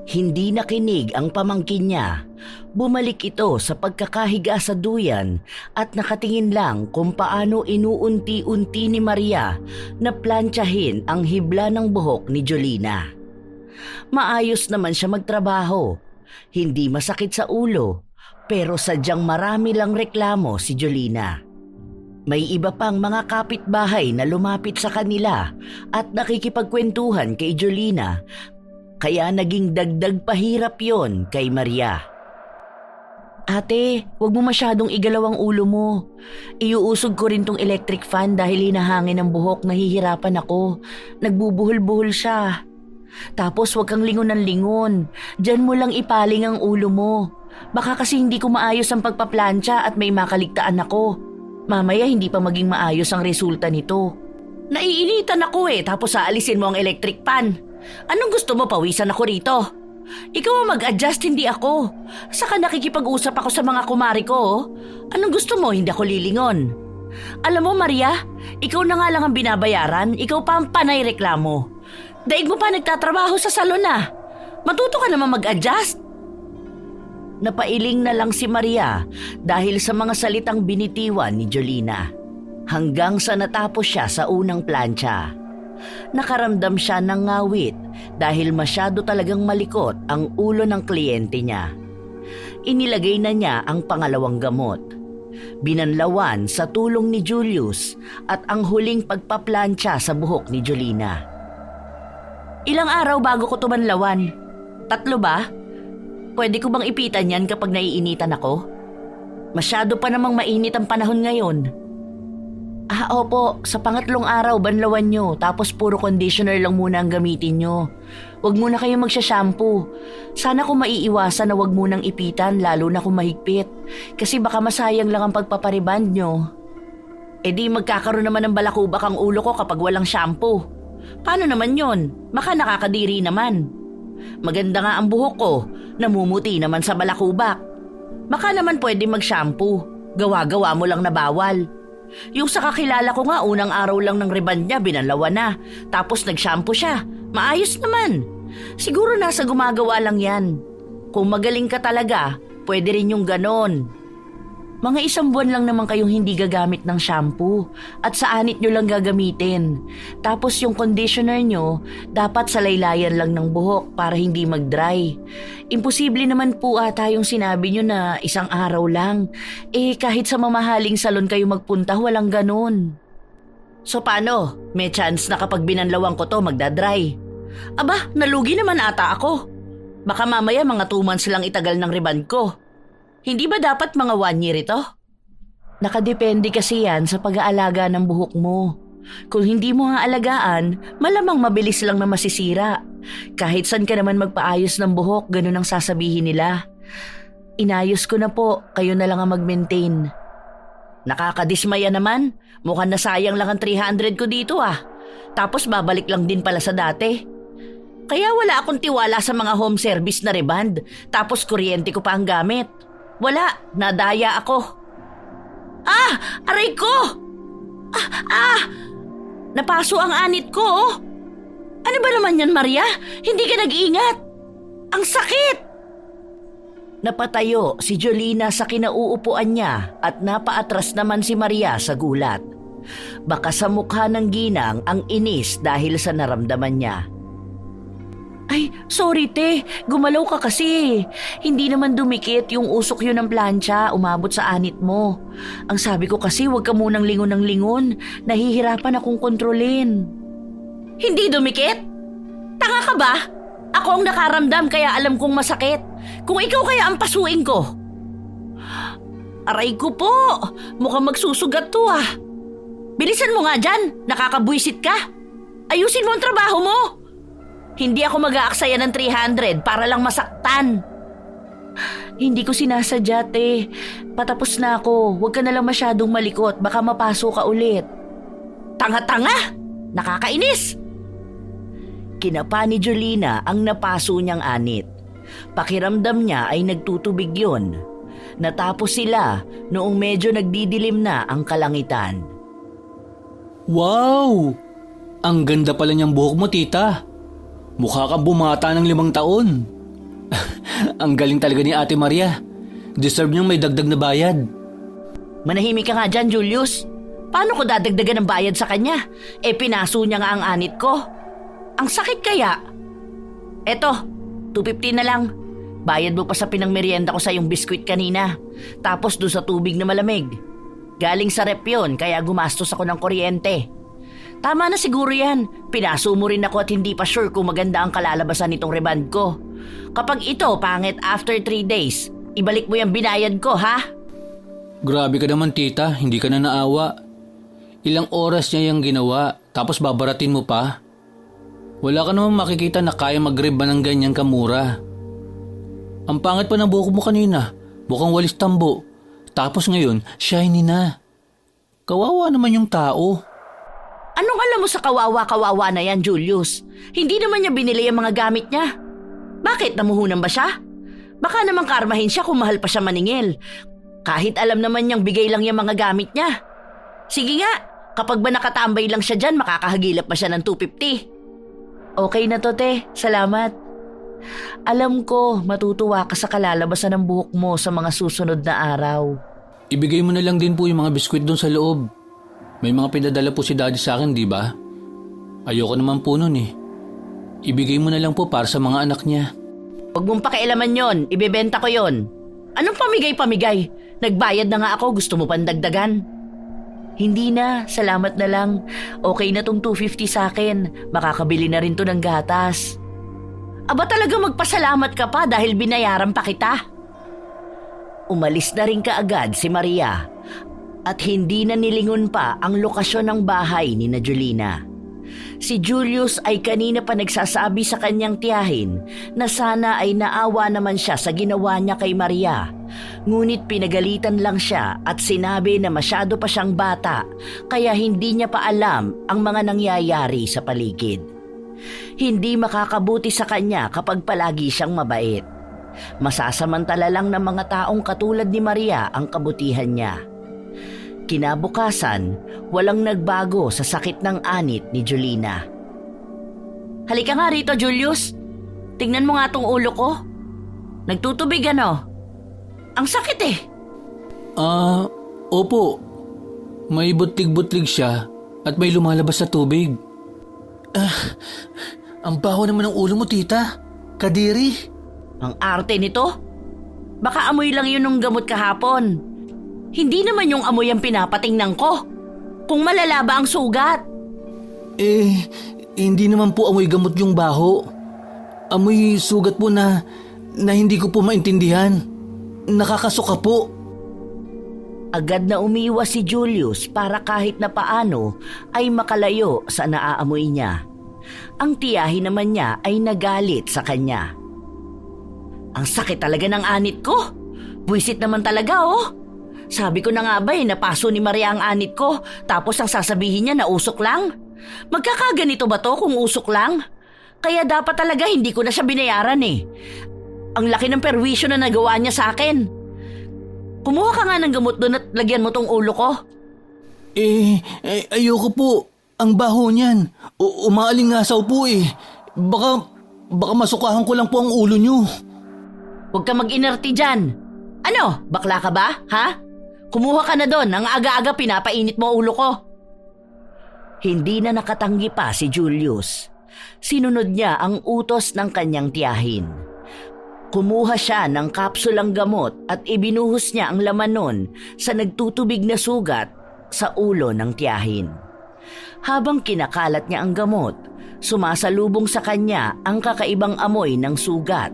Hindi nakinig ang pamangkin niya. Bumalik ito sa pagkakahiga sa duyan at nakatingin lang kung paano inuunti-unti ni Maria na plantsahin ang hibla ng buhok ni Jolina. Maayos naman siya magtrabaho. Hindi masakit sa ulo, pero sadyang marami lang reklamo si Jolina. May iba pang mga kapitbahay na lumapit sa kanila at nakikipagkwentuhan kay Jolina, kaya naging dagdag pahirap yon kay Maria. Ate, wag mo masyadong igalaw ang ulo mo. Iuusog ko rin tong electric fan dahil hinahangin ang buhok, nahihirapan ako. Nagbubuhol-buhol siya. Tapos wag kang lingon ng lingon. Diyan mo lang ipaling ang ulo mo. Baka kasi hindi ko maayos ang pagpaplantsa at may makaligtaan ako. Mamaya hindi pa maging maayos ang resulta nito. Naiinitan ako tapos aalisin mo ang electric pan. Anong gusto mo, pawisan ako rito? Ikaw ang mag-adjust, hindi ako. Saka nakikipag-usap ako sa mga kumari ko. Oh. Anong gusto mo? Hindi ako lilingon. Alam mo, Maria, ikaw na nga lang ang binabayaran. Ikaw pa ang panay reklamo. Daig mo pa nagtatrabaho sa salon na. Matuto ka naman mag-adjust. Napailing na lang si Maria dahil sa mga salitang binitiwan ni Jolina. Hanggang sa natapos siya sa unang plancha. Nakaramdam siya ng ngawit dahil masyado talagang malikot ang ulo ng kliyente niya. Inilagay na niya ang pangalawang gamot. Binanlawan sa tulong ni Julius at ang huling pagpaplantsa sa buhok ni Jolina. Ilang araw bago ko tumanlawan? 3 ba? Pwede ko bang ipitan yan kapag naiinitan ako? Masyado pa namang mainit ang panahon ngayon. Opo, sa pangatlong araw banlawan nyo tapos puro conditioner lang muna ang gamitin nyo. Huwag muna kayong magsha-shampoo. Sana kung maiiwasan na huwag munang ipitan lalo na kung mahigpit. Kasi baka masayang lang ang pagpapariband nyo. E di magkakaroon naman ng balakubak ang ulo ko kapag walang shampoo. Paano naman yon? Baka nakakadiri naman. Maganda nga ang buhok ko, namumuti naman sa balakubak. Baka naman pwede mag-shampoo. Gawa-gawa mo lang na bawal. Yung sa kakilala ko nga, unang araw lang ng reband niya, binanlawan na. Tapos nag-shampoo siya. Maayos naman. Siguro nasa gumagawa lang yan. Kung magaling ka talaga, pwede rin yung ganon. Mga 1 buwan lang naman kayong hindi gagamit ng shampoo at sa anit nyo lang gagamitin. Tapos yung conditioner nyo, dapat sa laylayan lang ng buhok para hindi mag-dry. Imposible naman po ata yung sinabi nyo na 1 araw lang. Kahit sa mamahaling salon kayo magpunta, walang ganon. So paano? May chance na kapag binanlawan ko to magdadry? Aba, nalugi naman ata ako. Baka mamaya mga 2 months lang itagal ng reband ko. Hindi ba dapat mga 1 year ito? Nakadepende kasi yan sa pag-aalaga ng buhok mo. Kung hindi mo nga alagaan, malamang mabilis lang na masisira. Kahit saan ka naman magpaayos ng buhok, ganun ang sasabihin nila. Inayos ko na po, kayo na lang ang mag-maintain. Nakakadismaya naman, mukhang nasayang lang ang 300 ko dito ah. Tapos babalik lang din pala sa dati. Kaya wala akong tiwala sa mga home service na reband, tapos kuryente ko pa ang gamit. Wala, nadaya ako. Aray ko! Napaso ang anit ko, oh. Ano ba naman yan, Maria? Hindi ka nag-iingat. Ang sakit! Napatayo si Jolina sa kinauupuan niya at napaatras naman si Maria sa gulat. Baka sa mukha ng ginang ang inis dahil sa naramdaman niya. Ay, sorry te, gumalaw ka kasi. Hindi naman dumikit yung usok yun ng plancha, umabot sa anit mo. Ang sabi ko kasi huwag ka munang lingon ng lingon, nahihirapan akong kontrolin. Hindi dumikit? Tanga ka ba? Ako ang nakaramdam kaya alam kong masakit. Kung ikaw kaya ang pasuin ko. Aray ko po, mukhang magsusugat to ah. Bilisan mo nga dyan, nakakabwisit ka. Ayusin mo ang trabaho mo. Hindi ako mag-aaksaya ng 300 para lang masaktan. Hindi ko sinasadya, te. Patapos na ako. Huwag ka na lang masyadong malikot. Baka mapaso ka ulit. Tanga-tanga! Nakakainis! Kinapa ni Jolina ang napaso niyang anit. Pakiramdam niya ay nagtutubig yon. Natapos sila noong medyo nagdidilim na ang kalangitan. Wow! Ang ganda pala niyang buhok mo, tita. Mukha kang bumata ng 5 taon. Ang galing talaga ni Ate Maria. Deserve niyang may dagdag na bayad. Manahimik ka nga dyan, Julius. Paano ko dadagdagan ng bayad sa kanya? Pinaso niya nga ang anit ko. Ang sakit kaya? Eto, 250 na lang. Bayad mo pa sa pinangmerienda ko sa yung biskwit kanina. Tapos doon sa tubig na malamig. Galing sa rep yun, kaya gumastos ako ng kuryente. Tama na siguro yan. Pinaso mo rin ako at hindi pa sure kung maganda ang kalalabasan nitong reband ko. Kapag ito pangit after 3 days, ibalik mo yung binayad ko, ha? Grabe ka naman, tita. Hindi ka na naawa. Ilang oras niya yung ginawa, tapos babaratin mo pa. Wala ka naman makikita na kaya mag-rib ng ganyan kamura. Ang pangit pa ng buhok mo kanina. Mukhang walis tambo. Tapos ngayon, shiny na. Kawawa naman yung tao. Anong alam mo sa kawawa-kawawa na yan, Julius? Hindi naman niya binili ang mga gamit niya. Bakit, namuhunan ba siya? Baka naman karmahin siya kung mahal pa siya maningil. Kahit alam naman niyang bigay lang yung mga gamit niya. Sige nga, kapag ba nakatambay lang siya dyan, makakahagilap pa siya ng 250. Okay na to, te. Salamat. Alam ko, matutuwa ka sa kalalabasan ng buhok mo sa mga susunod na araw. Ibigay mo na lang din po yung mga biskwit doon sa loob. May mga pinadala po si daddy sa akin, di ba? Ayoko naman po nun eh. Ibigay mo na lang po para sa mga anak niya. Huwag mong pakialaman yon, ibebenta ko yon. Anong pamigay-pamigay? Nagbayad na nga ako, gusto mo pang dagdagan? Hindi na, salamat na lang. Okay na tong 250 sa akin, makakabili na rin to ng gatas. Aba talaga magpasalamat ka pa dahil binayaran pa kita? Umalis na rin kaagad si Maria at hindi na nilingon pa ang lokasyon ng bahay ni na Julina. Si Julius ay kanina pa nagsasabi sa kanyang tiyahin na sana ay naawa naman siya sa ginawa niya kay Maria. Ngunit pinagalitan lang siya at sinabi na masyado pa siyang bata kaya hindi niya pa alam ang mga nangyayari sa paligid. Hindi makakabuti sa kanya kapag palagi siyang mabait. Masasamantala lang ng mga taong katulad ni Maria ang kabutihan niya. Kinabukasan, walang nagbago sa sakit ng anit ni Julina. Halika nga rito, Julius. Tingnan mo nga tong ulo ko. Nagtutubig ano? Ang sakit eh. Opo. May butlig-butlig siya at may lumalabas sa tubig. Ang baho naman ng ulo mo, tita. Kadiri. Ang arte nito? Baka amoy lang yun ng gamot kahapon. Hindi naman yung amoy ang pinapatingnan ko. Kung malala ba ang sugat? Hindi naman po amoy gamot yung baho. Amoy sugat po na hindi ko po maintindihan. Nakakasuka po. Agad na umiwas si Julius para kahit na paano ay makalayo sa naaamoy niya. Ang tiyahin naman niya ay nagalit sa kanya. Ang sakit talaga ng anit ko. Buwisit naman talaga oh. Sabi ko na nga ba napaso ni Maria ang anit ko tapos ang sasabihin niya na usok lang? Magkakaganito ba to kung usok lang? Kaya dapat talaga hindi ko na siya binayaran eh. Ang laki ng perwisyo na nagawa niya sa akin. Kumuha ka nga ng gamot doon at lagyan mo tong ulo ko. Ayoko po. Ang baho niyan. Umaalingasaw po eh. Baka masukahan ko lang po ang ulo niyo. Huwag ka mag-inerti dyan. Ano, bakla ka ba, ha? Kumuha ka na doon, ang aga-aga pinapainit mo ulo ko. Hindi na nakatanggi pa si Julius. Sinunod niya ang utos ng kanyang tiyahin. Kumuha siya ng kapsulang gamot at ibinuhos niya ang laman nun sa nagtutubig na sugat sa ulo ng tiyahin. Habang kinakalat niya ang gamot, sumasalubong sa kanya ang kakaibang amoy ng sugat.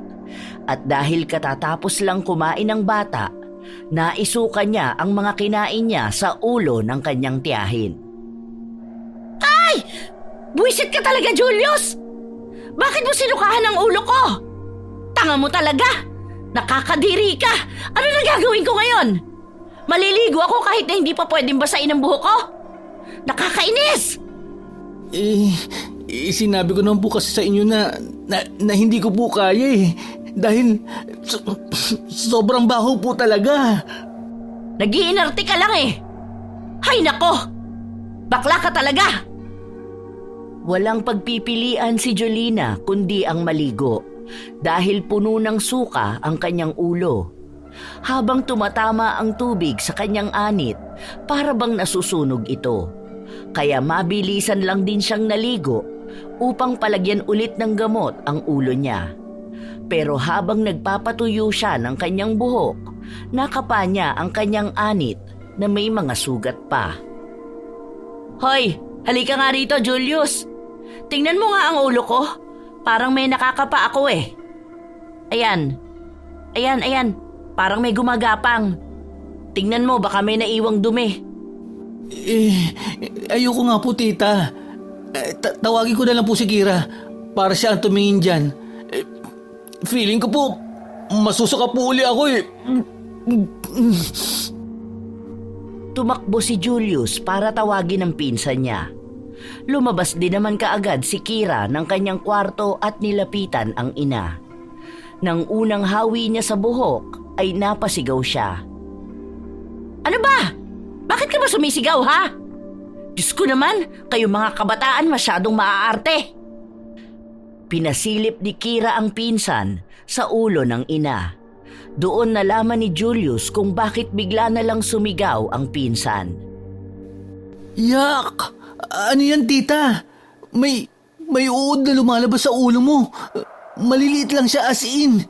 At dahil katatapos lang kumain ng bata, naisukan niya ang mga kinain niya sa ulo ng kanyang tiyahin. Ay! Buwisit ka talaga, Julius! Bakit mo sinukahan ang ulo ko? Tanga mo talaga! Nakakadiri ka! Ano na gagawin ko ngayon? Maliligo ako kahit na hindi pa pwedeng basain ang buhok ko? Nakakainis! Sinabi ko naman po kasi sa inyo na hindi ko po kaya eh. Dahil sobrang baho po talaga. Nag-iinarte ka lang eh. Hay nako! Bakla ka talaga! Walang pagpipilian si Jolina kundi ang maligo dahil puno ng suka ang kanyang ulo. Habang tumatama ang tubig sa kanyang anit, para bang nasusunog ito. Kaya mabilisan lang din siyang naligo upang palagyan ulit ng gamot ang ulo niya. Pero habang nagpapatuyo siya ng kanyang buhok, nakapa niya ang kanyang anit na may mga sugat pa. Hoy, halika nga rito, Julius. Tingnan mo nga ang ulo ko. Parang may nakakapa ako eh. Ayan. Parang may gumagapang. Tingnan mo, baka may naiwang dumi. Ayoko nga po, tita. Tawagin ko na lang po si Kira para siya ang tumingin dyan. Feeling ko po, masusuka po uli ako eh. Tumakbo si Julius para tawagin ang pinsan niya. Lumabas din naman kaagad si Kira ng kanyang kwarto at nilapitan ang ina. Nang unang hawi niya sa buhok ay napasigaw siya. Ano ba? Bakit ka ba sumisigaw, ha? Diyos ko naman, kayo mga kabataan masyadong maaarte. Pinasilip ni Kira ang pinsan sa ulo ng ina. Doon nalaman ni Julius kung bakit bigla na lang sumigaw ang pinsan. Yak! Ano yan, tita? May uod na lumalabas sa ulo mo. Maliliit lang siya as in.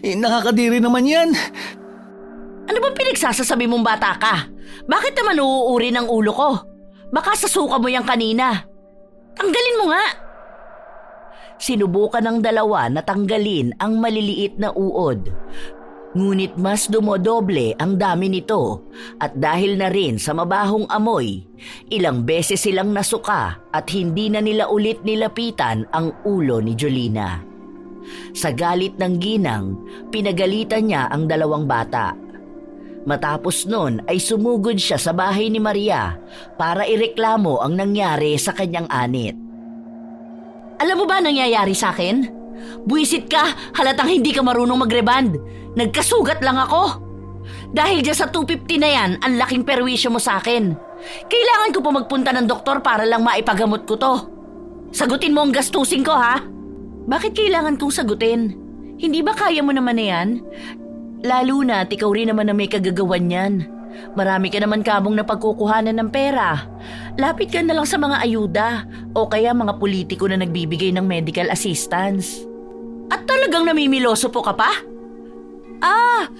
Nakakadiri naman yan. Ano bang pinagsasasabi mong bata ka? Bakit naman uuuri ng ulo ko? Baka sasuka mo yan kanina. Tanggalin mo nga. Sinubukan ng dalawa na tanggalin ang maliliit na uod. Ngunit mas dumodoble ang dami nito at dahil na rin sa mabahong amoy, ilang beses silang nasuka at hindi na nila ulit nilapitan ang ulo ni Jolina. Sa galit ng ginang, pinagalitan niya ang dalawang bata. Matapos nun ay sumugod siya sa bahay ni Maria para ireklamo ang nangyari sa kanyang anit. Alam mo ba nangyayari sa akin? Buwisit ka, halatang hindi ka marunong magreband. Nagkasugat lang ako. Dahil dyan sa 250 na yan, ang laking perwisyo mo sa akin. Kailangan ko pa magpunta ng doktor para lang maipagamot ko to. Sagutin mo ang gastusin ko, ha? Bakit kailangan kong sagutin? Hindi ba kaya mo naman na yan? Lalo na at ikaw rin naman na may kagagawan yan. Marami ka naman kamong napagkukuhanan ng pera. Lapit ka na lang sa mga ayuda o kaya mga politiko na nagbibigay ng medical assistance. At talagang namimiloso po ka pa?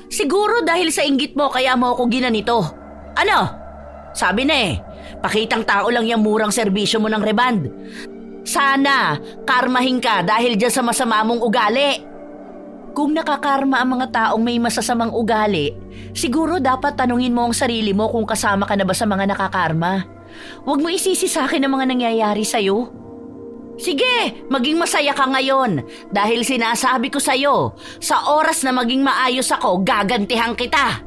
Siguro dahil sa inggit mo kaya mo ako ginanito. Ano? Sabi na pakitang tao lang yung murang serbisyo mo ng reband. Sana, karmahin ka dahil dyan sa masama mong ugali. Kung nakakarma ang mga taong may masasamang ugali, siguro dapat tanungin mo ang sarili mo kung kasama ka na ba sa mga nakakarma. Huwag mo isisi sa akin ang mga nangyayari sa'yo. Sige, maging masaya ka ngayon dahil sinasabi ko sa'yo, sa oras na maging maayos ako, gagantihan kita.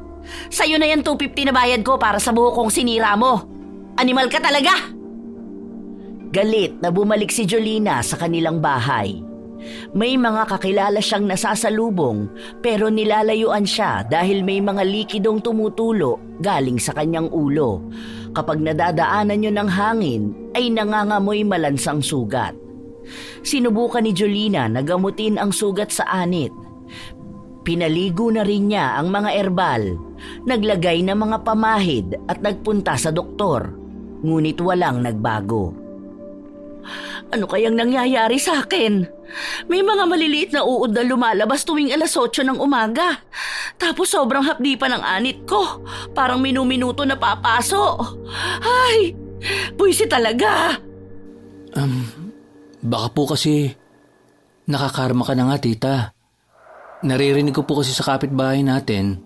Sa'yo na yan 250 na bayad ko para sa buhok kong sinira mo. Animal ka talaga! Galit na bumalik si Jolina sa kanilang bahay. May mga kakilala siyang nasasalubong pero nilalayuan siya dahil may mga likidong tumutulo galing sa kanyang ulo. Kapag nadadaanan niyo ng hangin ay nangangamoy malansang sugat. Sinubukan ni Jolina na gamutin ang sugat sa anit. Pinaligo na rin niya ang mga erbal, naglagay ng mga pamahid at nagpunta sa doktor. Ngunit walang nagbago. Ano kayang nangyayari sa akin? May mga maliliit na uod na lumalabas tuwing 8:00 ng umaga. Tapos sobrang hapdi pa ng anit ko. Parang minu-minuto na papaso. Ay, buwisi talaga. Baka po kasi nakakarma ka na nga, tita. Naririnig ko po kasi sa kapitbahay natin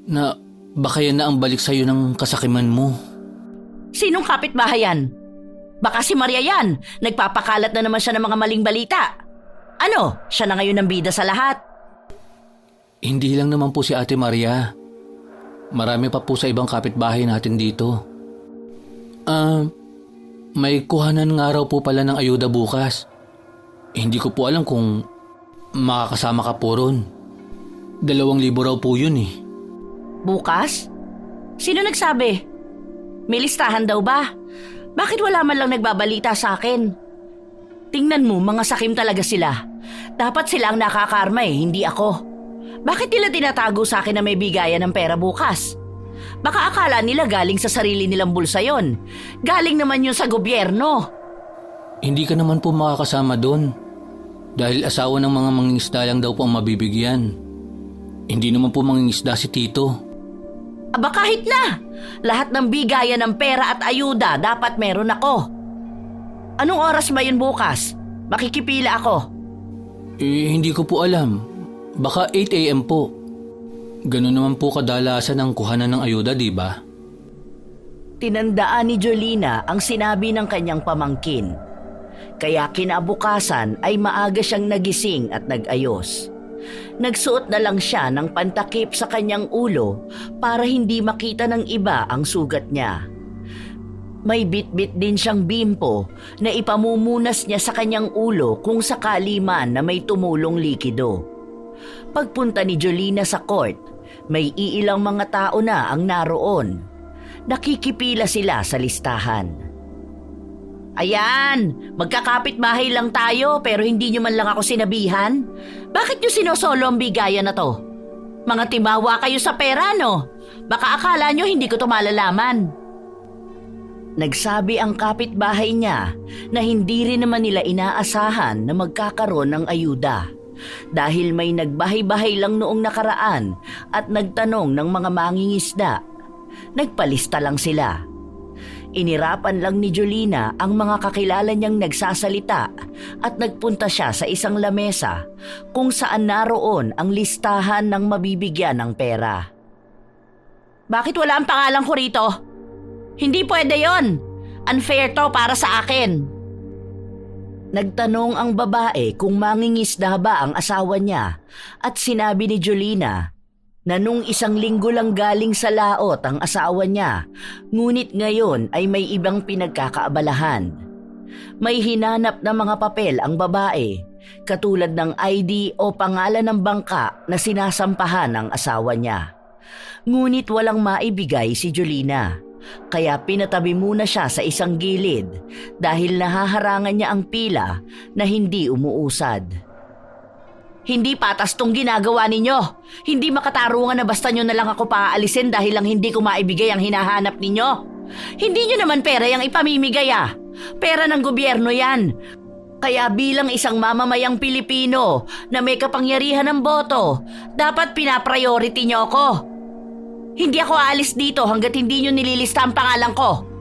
na baka yan na ang balik sa'yo ng kasakiman mo. Sinong kapitbahay yan? Baka si Maria yan. Nagpapakalat na naman siya ng mga maling balita. Ano, siya na ngayon ang bida sa lahat. Hindi lang naman po si Ate Maria. Marami pa po sa ibang kapitbahay natin dito. May kuhanan nga raw po pala ng ayuda bukas. Hindi ko po alam kung makakasama ka po ron. 2,000 raw po yun eh. Bukas? Sino nagsabi? May listahan daw ba? Bakit wala man lang nagbabalita sa akin? Tingnan mo, mga sakim talaga sila. Dapat sila ang nakakarma hindi ako. Bakit nila tinatago sa akin na may bigayan ng pera bukas? Baka akala nila galing sa sarili nilang bulsa yon. Galing naman yun sa gobyerno. Hindi ka naman po makakasama doon. Dahil asawa ng mga mangingisda lang daw po ang mabibigyan. Hindi naman po mangingisda si Tito. Aba kahit na. Lahat ng bigayan ng pera at ayuda dapat meron ako. Anong oras ba yun bukas? Makikipila ako. Hindi ko po alam. Baka 8 a.m. po. Ganun naman po kadalasan ang kuhanan ng ayuda, di ba? Tinandaan ni Jolina ang sinabi ng kanyang pamangkin. Kaya kinabukasan ay maaga siyang nagising at nag-ayos. Nagsuot na lang siya ng pantakip sa kanyang ulo para hindi makita ng iba ang sugat niya. May bitbit din siyang bimpo na ipamumunas niya sa kanyang ulo kung sakali man na may tumulong likido. Pagpunta ni Jolina sa court, may iilang mga tao na ang naroon. Nakikipila sila sa listahan. Ayan, magkakapit-bahay lang tayo pero hindi nyo man lang ako sinabihan. Bakit nyo sinosolo ang bigayan na to? Mga timawa kayo sa pera, no? Baka akala nyo hindi ko to malalaman. Nagsabi ang kapitbahay niya na hindi rin naman nila inaasahan na magkakaroon ng ayuda dahil may nagbahay-bahay lang noong nakaraan at nagtanong ng mga mangingisda. Nagpalista lang sila. Inirapan lang ni Jolina ang mga kakilala niyang nagsasalita at nagpunta siya sa isang lamesa kung saan naroon ang listahan ng mabibigyan ng pera. Bakit wala ang pangalan ko rito? Hindi pwede yon. Unfair to para sa akin. Nagtanong ang babae kung mangingisda ba ang asawa niya at sinabi ni Jolina na nung 1 linggo lang galing sa laot ang asawa niya, ngunit ngayon ay may ibang pinagkakaabalahan. May hinanap na mga papel ang babae, katulad ng ID o pangalan ng bangka na sinasampahan ng asawa niya. Ngunit walang maibigay si Jolina. Kaya pinatabi muna siya sa isang gilid dahil nahaharangan niya ang pila na hindi umuusad. Hindi patas tong ginagawa ninyo. Hindi makatarungan na basta nyo na lang ako paaalisin dahil lang hindi ko maibigay ang hinahanap ninyo. Hindi nyo naman pera yung ipamimigay Pera ng gobyerno yan. Kaya bilang isang mamamayang Pilipino na may kapangyarihan ng boto, dapat pinapriority nyo ako. Hindi ako aalis dito hanggat hindi nyo nililista ang pangalan ko.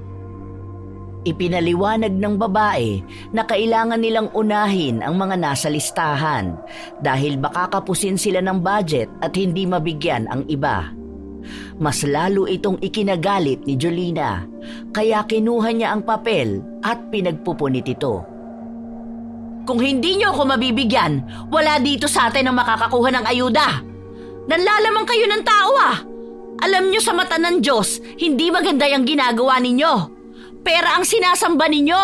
Ipinaliwanag ng babae na kailangan nilang unahin ang mga nasa listahan dahil baka kapusin sila ng budget at hindi mabigyan ang iba. Mas lalo itong ikinagalit ni Jolina kaya kinuha niya ang papel at pinagpupunit ito. Kung hindi nyo ako mabibigyan, wala dito sa atin ang makakakuha ng ayuda. Nanlalamang kayo ng tao Alam nyo sa mata ng Diyos, hindi maganda yung ginagawa ninyo. Pera ang sinasamba ninyo.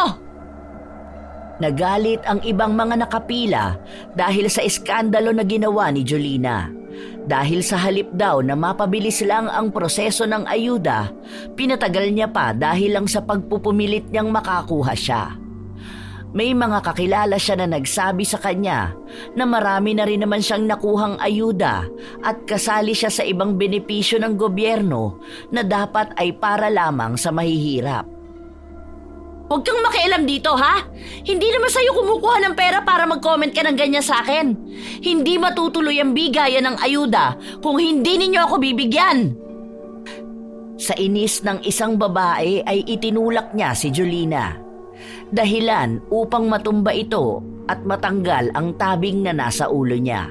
Nagalit ang ibang mga nakapila dahil sa iskandalo na ginawa ni Jolina. Dahil sa halip daw na mapabilis lang ang proseso ng ayuda, pinatagal niya pa dahil lang sa pagpupumilit niyang makakuha siya. May mga kakilala siya na nagsabi sa kanya na marami na rin naman siyang nakuhang ayuda at kasali siya sa ibang benepisyo ng gobyerno na dapat ay para lamang sa mahihirap. Huwag kang makialam dito, Hindi naman sa'yo kumukuha ng pera para mag-comment ka ng ganyan sa akin. Hindi matutuloy ang bigayan ng ayuda kung hindi ninyo ako bibigyan. Sa inis ng isang babae ay itinulak niya si Jolina. Dahilan upang matumba ito at matanggal ang tabing na nasa ulo niya.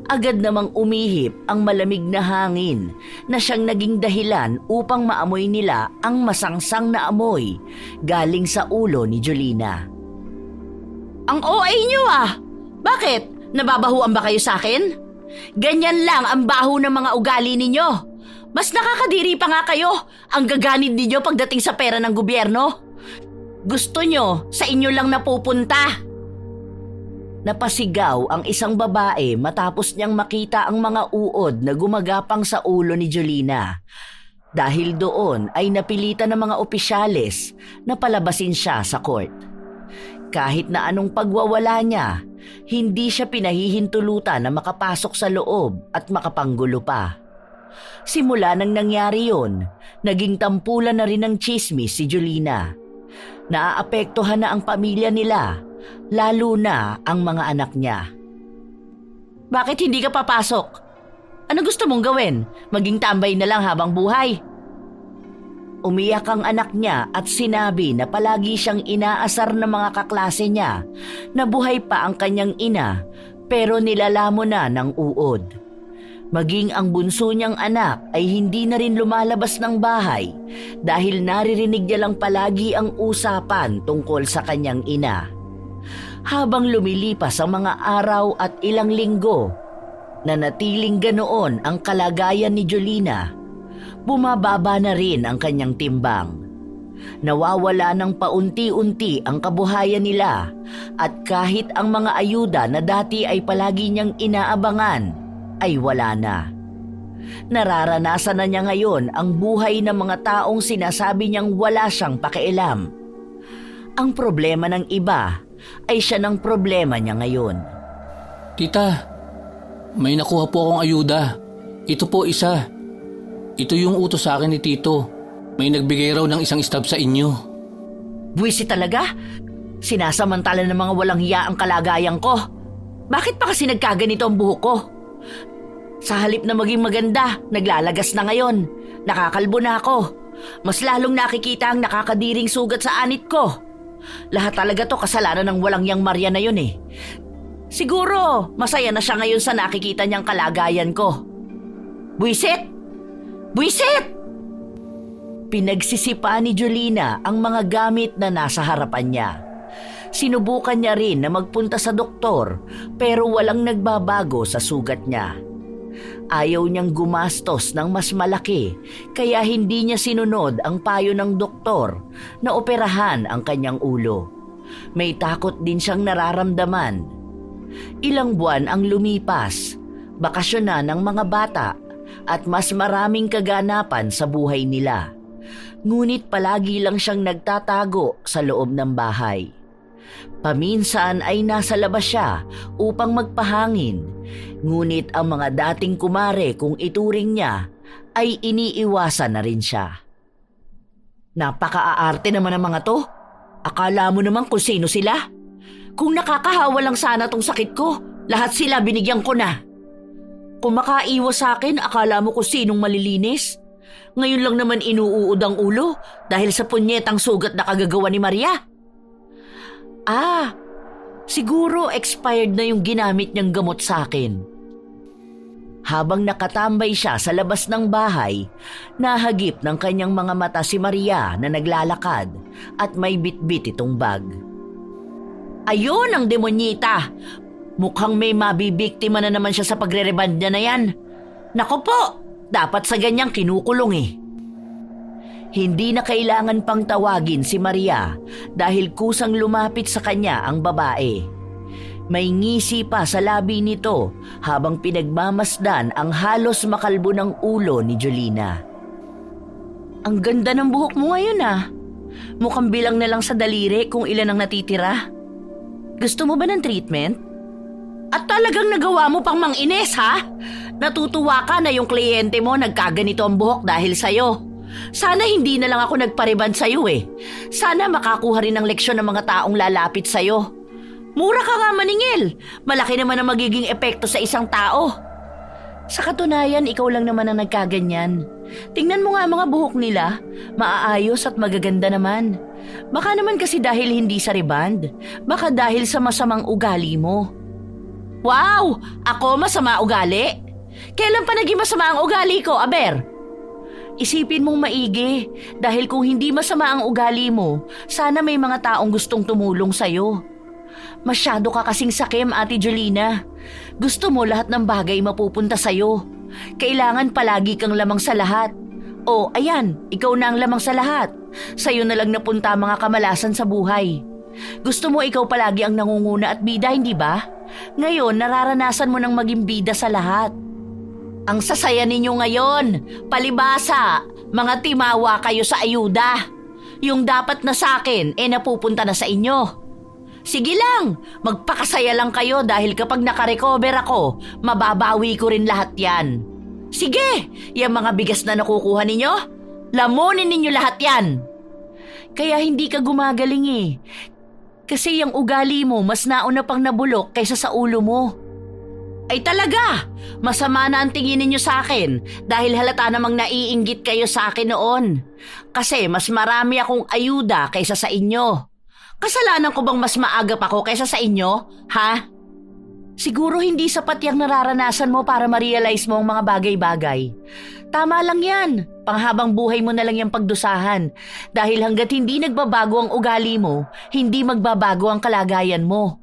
Agad namang umihip ang malamig na hangin na siyang naging dahilan upang maamoy nila ang masangsang na amoy galing sa ulo ni Jolina. Ang OA niyo Bakit? Nababahuan ba kayo sa akin? Ganyan lang ang baho ng mga ugali ninyo. Mas nakakadiri pa nga kayo. Ang gaganid ninyo pagdating sa pera ng gobyerno. Gusto nyo, sa inyo lang napupunta. Napasigaw ang isang babae matapos niyang makita ang mga uod na gumagapang sa ulo ni Jolina. Dahil doon ay napilitan ng mga opisyales na palabasin siya sa court. Kahit na anong pagwawala niya, hindi siya pinahihintulutan na makapasok sa loob at makapanggulo pa. Simula nang nangyari yon, naging tampulan na rin ng tsismis si Jolina. Naaapektuhan na ang pamilya nila, lalo na ang mga anak niya. Bakit hindi ka papasok? Ano gusto mong gawin? Maging tambay na lang habang buhay? Umiyak ang anak niya at sinabi na palagi siyang inaasar ng mga kaklase niya na buhay pa ang kanyang ina pero nilalamon na ng uod. Maging ang bunso niyang anak ay hindi na rin lumalabas ng bahay dahil naririnig niya lang palagi ang usapan tungkol sa kanyang ina. Habang lumilipas ang mga araw at ilang linggo, nanatiling ganoon ang kalagayan ni Jolina, bumababa na rin ang kanyang timbang. Nawawala ng paunti-unti ang kabuhayan nila at kahit ang mga ayuda na dati ay palagi niyang inaabangan ay wala na. Nararanasan na niya ngayon ang buhay ng mga taong sinasabi niyang wala siyang pakialam. Ang problema ng iba ay siya ng problema niya ngayon. Tita, may nakuha po akong ayuda. Ito po isa. Ito yung utos sa akin ni Tito. May nagbigay raw ng isang stub sa inyo. Buwisi talaga? Sinasamantala ng mga walang hiya ang kalagayan ko. Bakit pa kasi nagkaganito ang buhok ko? Sa halip na maging maganda, naglalagas na ngayon. Nakakalbo na ako. Mas lalong nakikita ang nakakadiring sugat sa anit ko. Lahat talaga to kasalanan ng walang yang Maria na yun eh. Siguro, masaya na siya ngayon sa nakikita niyang kalagayan ko. Buwisit! Buwisit! Pinagsisipa ni Jolina ang mga gamit na nasa harapan niya. Sinubukan niya rin na magpunta sa doktor pero walang nagbabago sa sugat niya. Ayaw niyang gumastos ng mas malaki kaya hindi niya sinunod ang payo ng doktor na operahan ang kanyang ulo. May takot din siyang nararamdaman. Ilang buwan ang lumipas, bakasyon na ng mga bata at mas maraming kaganapan sa buhay nila. Ngunit palagi lang siyang nagtatago sa loob ng bahay. Paminsan ay nasa labas siya upang magpahangin, ngunit ang mga dating kumare kung ituring niya ay iniiwasan na rin siya. Napaka-aarte naman ng mga to. Akala mo naman kung sino sila? Kung nakakahawa lang sana tong sakit ko, lahat sila binigyan ko na. Kung makaiwas sa akin, akala mo kung sinong malilinis? Ngayon lang naman inuuod ang ulo dahil sa punyetang sugat na kagagawa ni Maria. Siguro expired na yung ginamit niyang gamot sa akin. Habang nakatambay siya sa labas ng bahay, nahagip ng kanyang mga mata si Maria na naglalakad at may bitbit itong bag. Ayun ang demonyita! Mukhang may mabibiktima na naman siya sa pagre-reband niya na yan. Nako po, dapat sa ganyang kinukulong eh. Hindi na kailangan pang tawagin si Maria dahil kusang lumapit sa kanya ang babae. May ngisi pa sa labi nito habang pinagmamasdan ang halos makalbo ng ulo ni Jolina. Ang ganda ng buhok mo ngayon ah. Mukhang bilang na lang sa daliri kung ilan ang natitira. Gusto mo ba ng treatment? At talagang nagawa mo pang mang-ines ha? Natutuwa ka na yung kliyente mo nagkaganito ang buhok dahil sa'yo. Sana hindi na lang ako nagpariband sa'yo eh. Sana makakuha rin ng leksyon ng mga taong lalapit sa'yo. Mura ka nga maningil. Malaki naman ang magiging epekto sa isang tao. Sa katunayan, ikaw lang naman ang nagkaganyan. Tingnan mo nga ang mga buhok nila. Maaayos at magaganda naman. Baka naman kasi dahil hindi sa reband. Baka dahil sa masamang ugali mo. Wow! Ako masama ugali? Kailan pa naging masama ang ugali ko, Aber? Isipin mong maigi, dahil kung hindi masama ang ugali mo, sana may mga taong gustong tumulong sa'yo. Masyado ka kasing sakim, Ate Jolina. Gusto mo lahat ng bagay mapupunta sa'yo. Kailangan palagi kang lamang sa lahat. O, ayan, ikaw na ang lamang sa lahat. Sa'yo na lang napunta mga kamalasan sa buhay. Gusto mo ikaw palagi ang nangunguna at bida, hindi ba? Ngayon, nararanasan mo nang maging bida sa lahat. Ang sasaya ninyo ngayon, palibasa, mga timawa kayo sa ayuda. Yung dapat na sa akin, napupunta na sa inyo. Sige lang, magpakasaya lang kayo dahil kapag nakarecover ako, mababawi ko rin lahat yan. Sige, yung mga bigas na nakukuha ninyo, lamunin ninyo lahat yan. Kaya hindi ka gumagaling eh. Kasi yung ugali mo mas nauna pang nabulok kaysa sa ulo mo. Ay talaga, masama na ang tingin ninyo sa akin dahil halata namang naiinggit kayo sa akin noon. Kasi mas marami akong ayuda kaysa sa inyo. Kasalanan ko bang mas maagap ako kaysa sa inyo, ha? Siguro hindi sapat yung nararanasan mo para ma-realize mo ang mga bagay-bagay. Tama lang yan, panghabang buhay mo na lang yung pagdusahan. Dahil hanggat hindi nagbabago ang ugali mo, hindi magbabago ang kalagayan mo.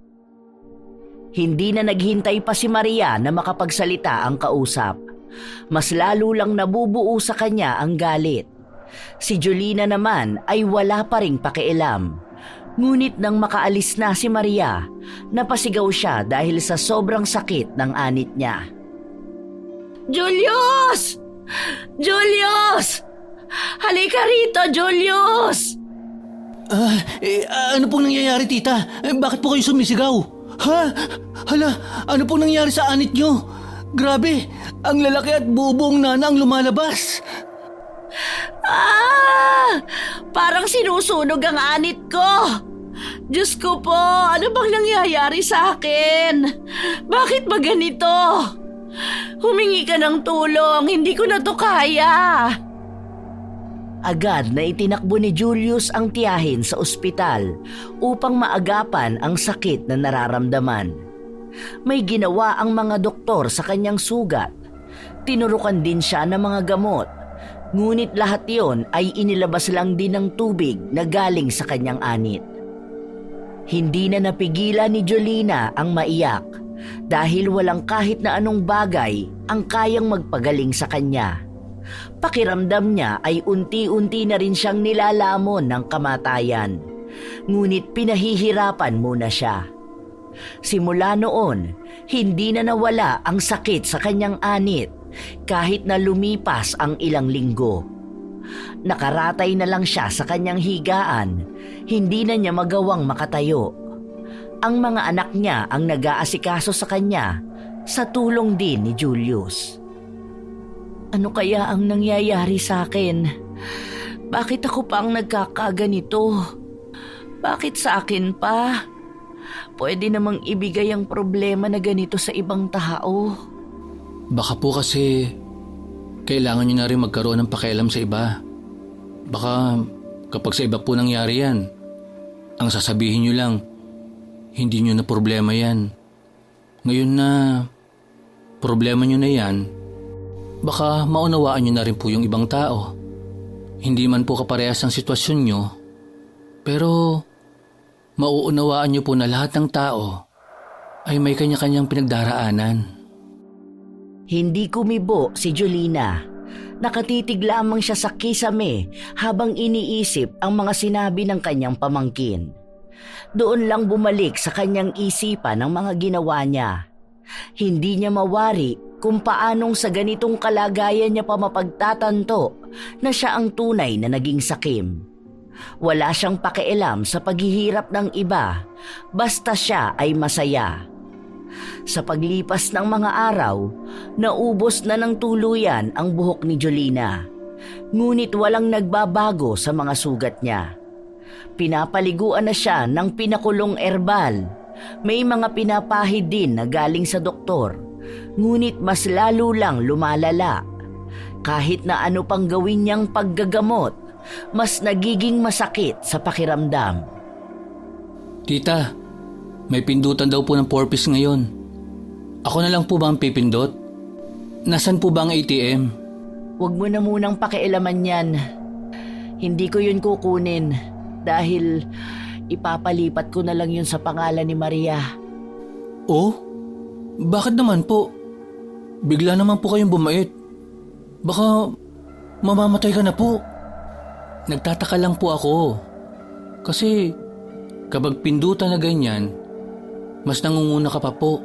Hindi na naghintay pa si Maria na makapagsalita ang kausap. Mas lalo lang nabubuo sa kanya ang galit. Si Jolina naman ay wala pa ring pakialam. Ngunit nang makaalis na si Maria, napasigaw siya dahil sa sobrang sakit ng anit niya. Julius! Julius! Halika rito, Julius! Ano pong nangyayari, tita? Bakit po kayo sumisigaw? Ha? Hala, ano pong nangyayari sa anit nyo? Grabe, ang lalaki at buong nana ang lumalabas. Parang sinusunog ang anit ko. Diyos ko po, ano bang nangyayari sa akin? Bakit ba ganito? Humingi ka ng tulong, hindi ko na to kaya. Agad na itinakbo ni Julius ang tiyahin sa ospital upang maagapan ang sakit na nararamdaman. May ginawa ang mga doktor sa kanyang sugat. Tinurukan din siya ng mga gamot. Ngunit lahat yon ay inilabas lang din ng tubig na galing sa kanyang anit. Hindi na napigilan ni Jolina ang maiyak dahil walang kahit na anong bagay ang kayang magpagaling sa kanya. Pakiramdam niya ay unti-unti na rin siyang nilalamon ng kamatayan. Ngunit pinahihirapan muna siya. Simula noon, hindi na nawala ang sakit sa kanyang anit kahit na lumipas ang ilang linggo. Nakaratay na lang siya sa kanyang higaan, hindi na niya magawang makatayo. Ang mga anak niya ang nag-aasikaso sa kanya sa tulong din ni Julius. Ano kaya ang nangyayari sa akin? Bakit ako pa ang nagkakaganito? Bakit sa akin pa? Pwede namang ibigay ang problema na ganito sa ibang tao. Baka po kasi kailangan nyo na rin magkaroon ng pakialam sa iba. Baka kapag sa iba po nangyari yan, ang sasabihin nyo lang, hindi nyo na problema yan. Ngayon na problema nyo na yan, baka maunawaan nyo na rin po yung ibang tao. Hindi man po kaparehas ang sitwasyon nyo, pero mauunawaan nyo po na lahat ng tao ay may kanya-kanyang pinagdaraanan. Hindi kumibo si Jolina. Nakatitig lamang siya sa kisame habang iniisip ang mga sinabi ng kanyang pamangkin. Doon lang bumalik sa kanyang isipan ang mga ginawa niya. Hindi niya mawari kung paanong sa ganitong kalagayan niya pa mapagtatanto na siya ang tunay na naging sakim. Wala siyang pakialam sa paghihirap ng iba, basta siya ay masaya. Sa paglipas ng mga araw, naubos na ng tuluyan ang buhok ni Jolina. Ngunit walang nagbabago sa mga sugat niya. Pinapaliguan na siya ng pinakulong erbal. May mga pinapahid din na galing sa doktor. Ngunit mas lalo lang lumalala. Kahit na ano pang gawin niyang paggagamot, mas nagiging masakit sa pakiramdam. Tita, may pindutan daw po ng 4-piece ngayon. Ako na lang po ba ang pipindot? Nasaan po ba ang ATM? Huwag mo na munang pakialaman yan. Hindi ko yun kukunin dahil ipapalipat ko na lang yun sa pangalan ni Maria. Oh? Bakit naman po? Bigla naman po kayong bumait. Baka mamamatay ka na po. Nagtataka lang po ako. Kasi kapag pindutan na ganyan, mas nangunguna ka pa po.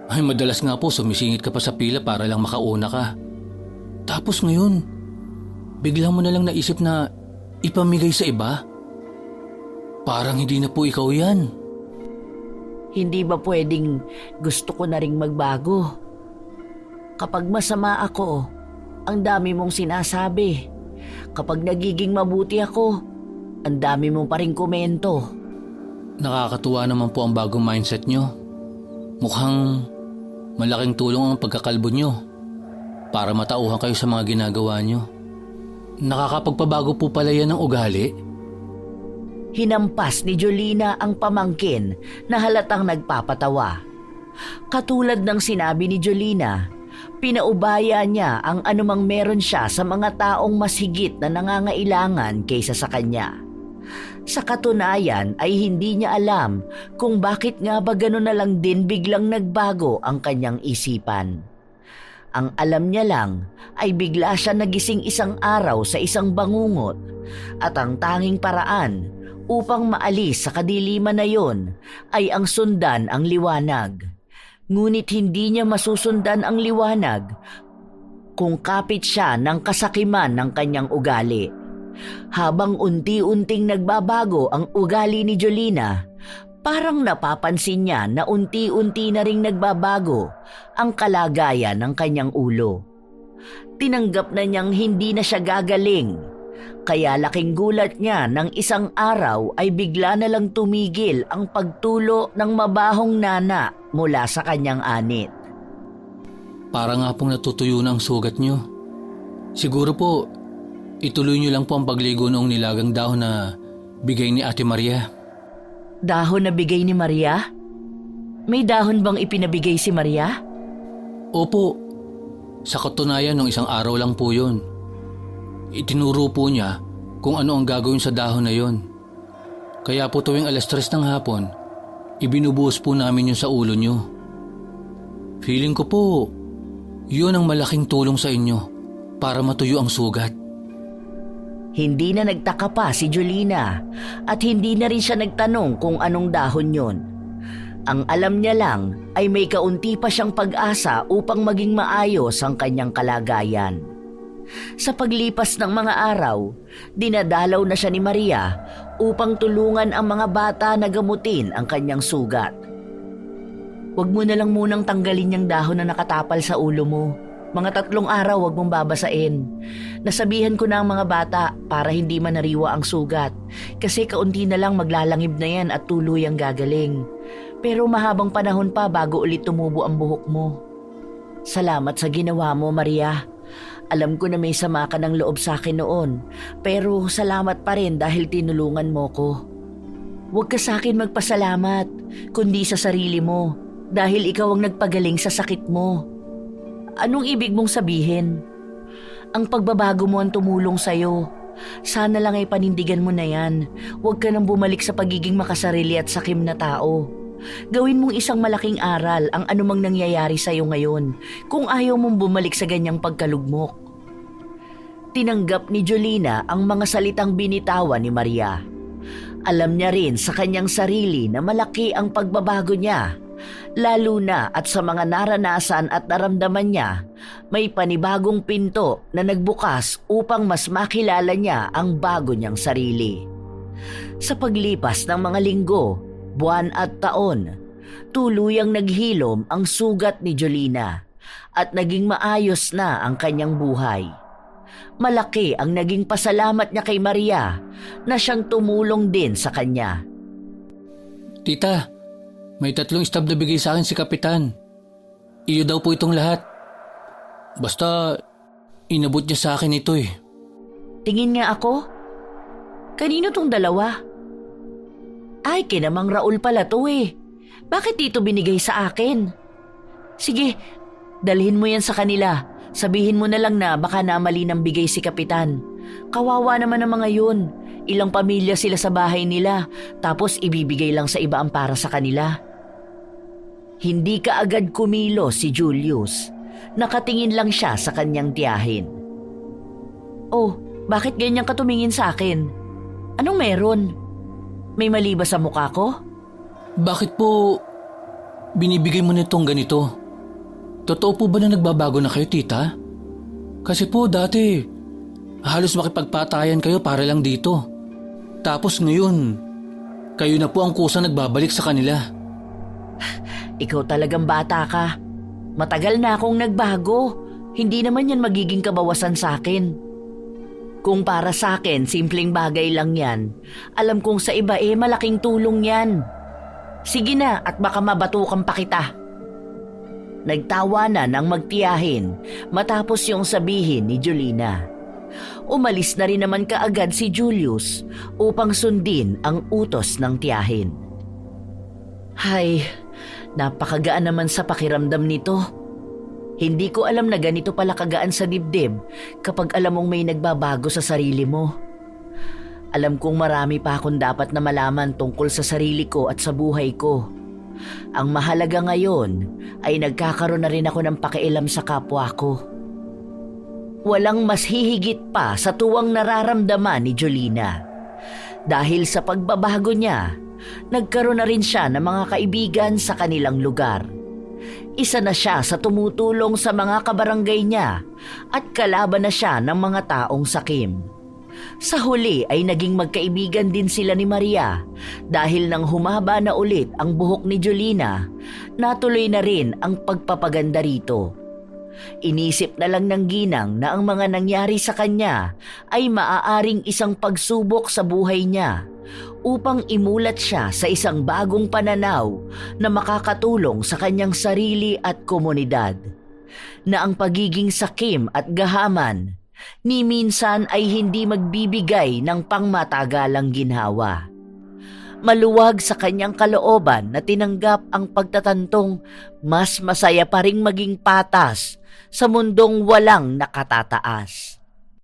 Ay madalas nga po sumisingit ka pa sa pila para lang makauna ka. Tapos ngayon, bigla mo na lang naisip na ipamigay sa iba? Parang hindi na po ikaw yan. Hindi ba pwedeng gusto ko na ring magbago? Kapag masama ako, ang dami mong sinasabi. Kapag nagiging mabuti ako, ang dami mong pa ring komento. Nakakatuwa naman po ang bagong mindset nyo. Mukhang malaking tulong ang pagkakalbo nyo para matauhan kayo sa mga ginagawa nyo. Nakakapagpabago po pala yan ng ugali. Hinampas ni Jolina ang pamangkin na halatang nagpapatawa. Katulad ng sinabi ni Jolina, pinaubaya niya ang anumang meron siya sa mga taong mas higit na nangangailangan kaysa sa kanya. Sa katunayan ay hindi niya alam kung bakit nga ba gano'n na lang din biglang nagbago ang kanyang isipan. Ang alam niya lang ay bigla siya nagising isang araw sa isang bangungot at ang tanging paraan upang maalis sa kadiliman na yon ay ang sundan ang liwanag. Ngunit hindi niya masusundan ang liwanag kung kapit siya ng kasakiman ng kanyang ugali. Habang unti-unting nagbabago ang ugali ni Jolina, parang napapansin niya na unti-unti na ring nagbabago ang kalagayan ng kanyang ulo. Tinanggap na niyang hindi na siya gagaling, kaya laking gulat niya nang isang araw ay bigla na lang tumigil ang pagtulo ng mabahong nana mula sa kanyang anit. Para nga pong natutuyo na ang sugat niyo. Siguro po, ituloy niyo lang po ang pagligo noong nilagang dahon na bigay ni Ate Maria. Dahon na bigay ni Maria? May dahon bang ipinabigay si Maria? Opo, sa katunayan nung isang araw lang po yun. Itinuro po niya kung ano ang gagawin sa dahon na yon. Kaya po tuwing 3:00 ng hapon, ibinubuhos po namin yun sa ulo niyo. Feeling ko po, yun ang malaking tulong sa inyo para matuyo ang sugat. Hindi na nagtaka pa si Jolina at hindi na rin siya nagtanong kung anong dahon yon. Ang alam niya lang ay may kaunti pa siyang pag-asa upang maging maayos ang kanyang kalagayan. Sa paglipas ng mga araw, dinadalaw na siya ni Maria upang tulungan ang mga bata na gamutin ang kanyang sugat. Huwag mo na lang munang tanggalin yung dahon na nakatapal sa ulo mo. Mga 3 araw huwag mong babasain. Nasabihan ko na ang mga bata para hindi manariwa ang sugat. Kasi kaunti na lang maglalangib na yan at tuluyang gagaling. Pero mahabang panahon pa bago ulit tumubo ang buhok mo. Salamat sa ginawa mo, Maria. Alam ko na may sama ka ng loob sa akin noon. Pero salamat pa rin dahil tinulungan mo ko. Huwag ka sa akin magpasalamat, kundi sa sarili mo. Dahil ikaw ang nagpagaling sa sakit mo. Anong ibig mong sabihin? Ang pagbabago mo ang tumulong sa'yo. Sana lang ay panindigan mo na yan. Huwag ka nang bumalik sa pagiging makasarili at sakim na tao. Gawin mong isang malaking aral ang anumang nangyayari sa'yo ngayon kung ayaw mong bumalik sa ganyang pagkalugmok. Tinanggap ni Jolina ang mga salitang binitawan ni Maria. Alam niya rin sa kanyang sarili na malaki ang pagbabago niya. Lalo na at sa mga naranasan at naramdaman niya, may panibagong pinto na nagbukas upang mas makilala niya ang bago niyang sarili. Sa paglipas ng mga linggo, buwan at taon, tuluyang naghilom ang sugat ni Jolina at naging maayos na ang kanyang buhay. Malaki ang naging pasalamat niya kay Maria na siyang tumulong din sa kanya. Tita, may 3 stab na bigay sa akin si Kapitan. Iyo daw po itong lahat. Basta, inabot niya sa akin ito eh. Tingin nga ako. Kanino tong 2? Ay, kinamang Raul pala to eh. Bakit dito binigay sa akin? Sige, dalhin mo yan sa kanila. Sabihin mo na lang na baka namali ng bigay si Kapitan. Kawawa naman ang mga yun. Ilang pamilya sila sa bahay nila, tapos ibibigay lang sa iba ang para sa kanila. Hindi ka agad kumilo si Julius. Nakatingin lang siya sa kanyang tiyahin. Oh, bakit ganyan ka tumingin sa akin? Anong meron? May mali ba sa mukha ko? Bakit po binibigay mo nitong ganito? Totoo po ba na nagbabago na kayo, tita? Kasi po dati, halos makipagpatayan kayo para lang dito. Tapos ngayon, kayo na po ang kusang nagbabalik sa kanila. Ikaw talagang bata ka. Matagal na akong nagbago. Hindi naman yan magiging kabawasan sa akin. Kung para sa akin, simpleng bagay lang yan. Alam kong sa iba malaking tulong yan. Sige na at baka mabatukan pa kita. Nagtawanan ang magtiyahin matapos yung sabihin ni Jolina. Umalis na rin naman kaagad si Julius upang sundin ang utos ng tiyahin. Hay, napakagaan naman sa pakiramdam nito. Hindi ko alam na ganito pala kagaan sa dibdib kapag alam mong may nagbabago sa sarili mo. Alam kong marami pa akong dapat na malaman tungkol sa sarili ko at sa buhay ko. Ang mahalaga ngayon ay nagkakaroon na rin ako ng pakialam sa kapwa ko. Walang mas hihigit pa sa tuwang nararamdaman ni Jolina. Dahil sa pagbabago niya, nagkaroon na rin siya ng mga kaibigan sa kanilang lugar. Isa na siya sa tumutulong sa mga kabarangay niya at kalaban na siya ng mga taong sakim. Sa huli ay naging magkaibigan din sila ni Maria dahil nang humaba na ulit ang buhok ni Jolina, natuloy na rin ang pagpapaganda rito. Inisip na lang ng ginang na ang mga nangyari sa kanya ay maaaring isang pagsubok sa buhay niya upang imulat siya sa isang bagong pananaw na makakatulong sa kanyang sarili at komunidad. Na ang pagiging sakim at gahaman ni minsan ay hindi magbibigay ng pangmatagalang ginhawa. Maluwag sa kanyang kalooban na tinanggap ang pagtatantong mas masaya pa ring maging patas sa mundong walang nakatataas.